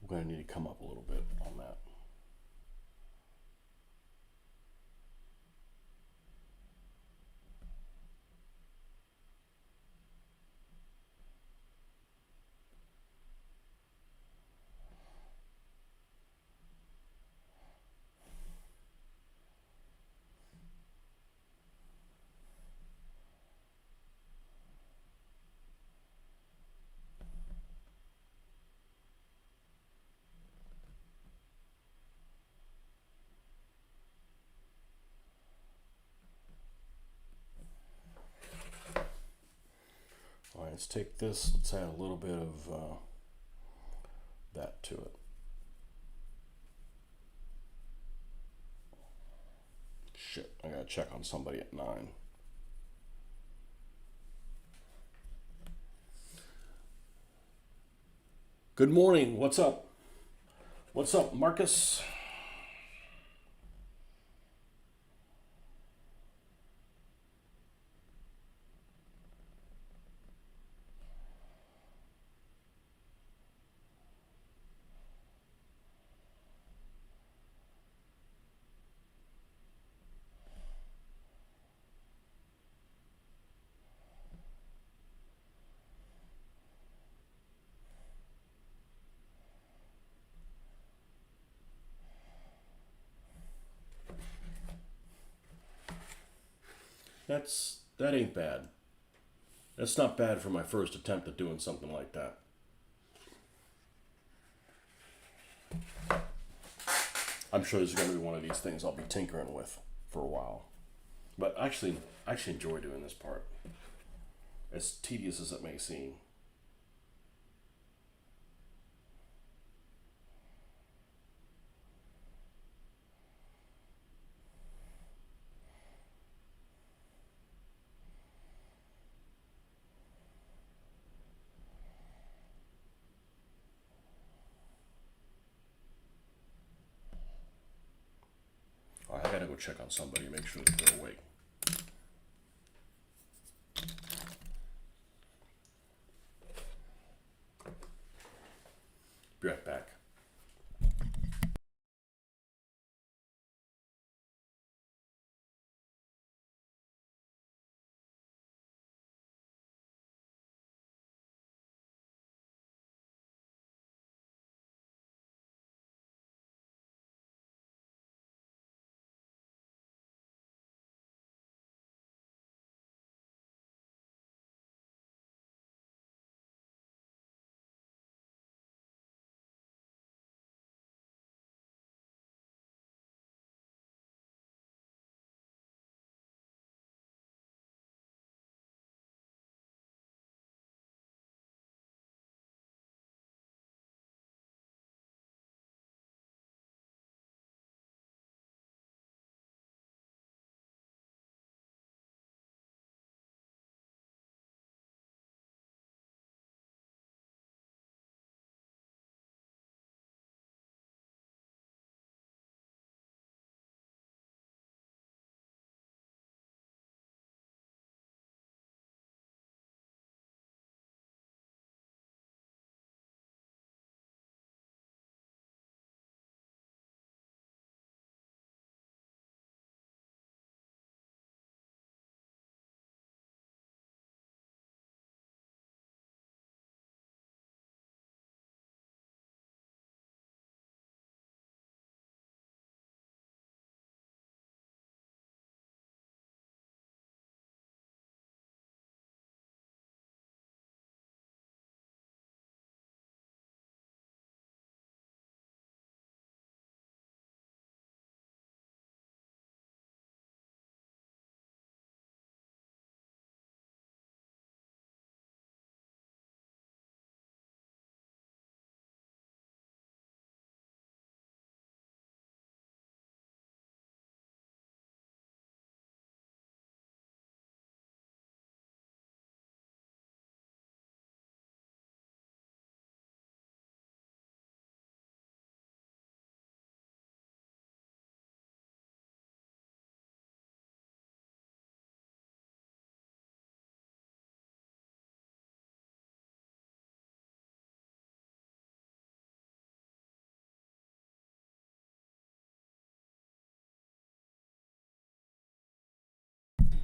Speaker 1: We're going to need to come up a little bit on that. All right, let's take this, let's add a little bit of that to it. Shit, I gotta check on somebody at 9. Good morning, what's up? What's up, Marcus? That ain't bad. That's not bad for my first attempt at doing something like that. I'm sure there's going to be one of these things I'll be tinkering with for a while. But I actually enjoy doing this part, as tedious as it may seem. All right, I gotta go check on somebody, make sure that they're awake. Be right back.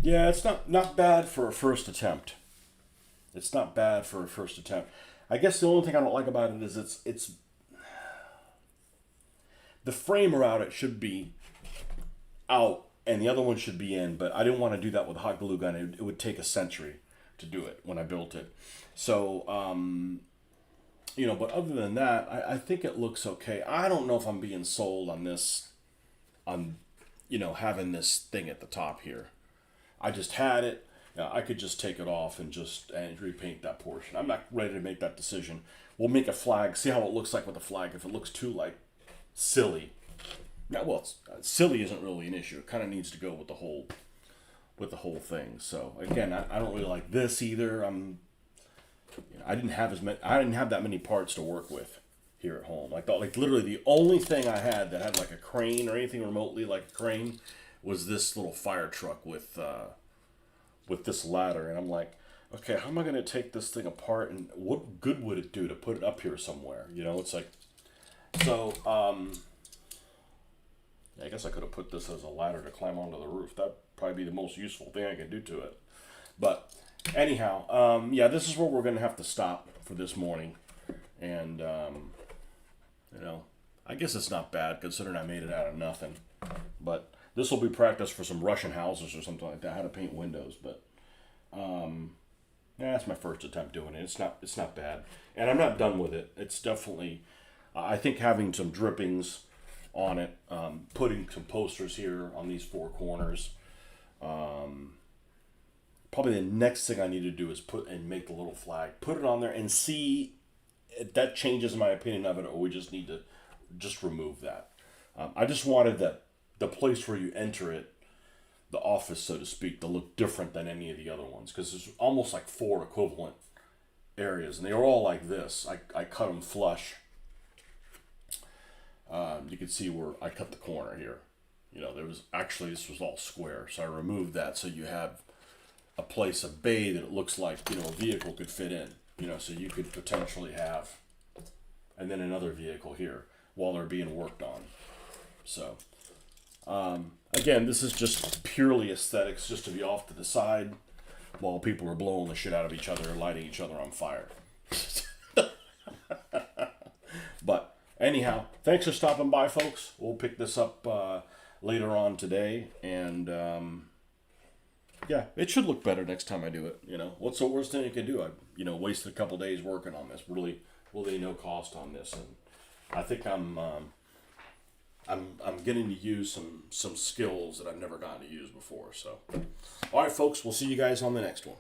Speaker 1: Yeah, it's not bad for a first attempt. It's not bad for a first attempt. I guess the only thing I don't like about it is it's the frame around it should be out and the other one should be in, but I didn't want to do that with a hot glue gun. It would take a century to do it when I built it. So, but other than that, I think it looks okay. I don't know if I'm being sold on this, on, having this thing at the top here. I just had it. I could just take it off and repaint that portion. I'm not ready to make that decision. We'll make a flag, see how it looks like with the flag. If it looks too like silly, yeah, well, silly isn't really an issue. It kind of needs to go with the whole thing. So again, I don't really like this either. I didn't have that many parts to work with here at home. Like literally the only thing I had that had like a crane or anything remotely like a crane was this little fire truck with this ladder, and I'm like, okay, how am I going to take this thing apart, and what good would it do to put it up here somewhere? It's like, so I guess I could have put this as a ladder to climb onto the roof. That'd probably be the most useful thing I could do to it. But anyhow, yeah, this is where we're going to have to stop for this morning. And, I guess it's not bad considering I made it out of nothing. But This will be practice for some Russian houses or something like that. How to paint windows, but yeah, that's my first attempt doing it. It's not bad, and I'm not done with it. It's definitely, I think having some drippings on it, putting some posters here on these four corners. Probably the next thing I need to do is put and make the little flag, put it on there, and see if that changes my opinion of it, or we just need to just remove that. I just wanted the place where you enter it, the office, so to speak, to look different than any of the other ones, because there's almost like four equivalent areas, and they are all like this. I cut them flush. You can see where I cut the corner here. You know, this was all square, so I removed that, so you have a place, a bay that it looks like, you know, a vehicle could fit in. You know, so you could potentially have, and then another vehicle here while they're being worked on. So, again, this is just purely aesthetics, just to be off to the side while people are blowing the shit out of each other and lighting each other on fire. But anyhow, thanks for stopping by, folks. We'll pick this up later on today, and yeah, it should look better next time I do it. You know, what's the worst thing you can do? I wasted a couple days working on this. Really no cost on this, and I think I'm getting to use some skills that I've never gotten to use before. So, all right, folks, we'll see you guys on the next one.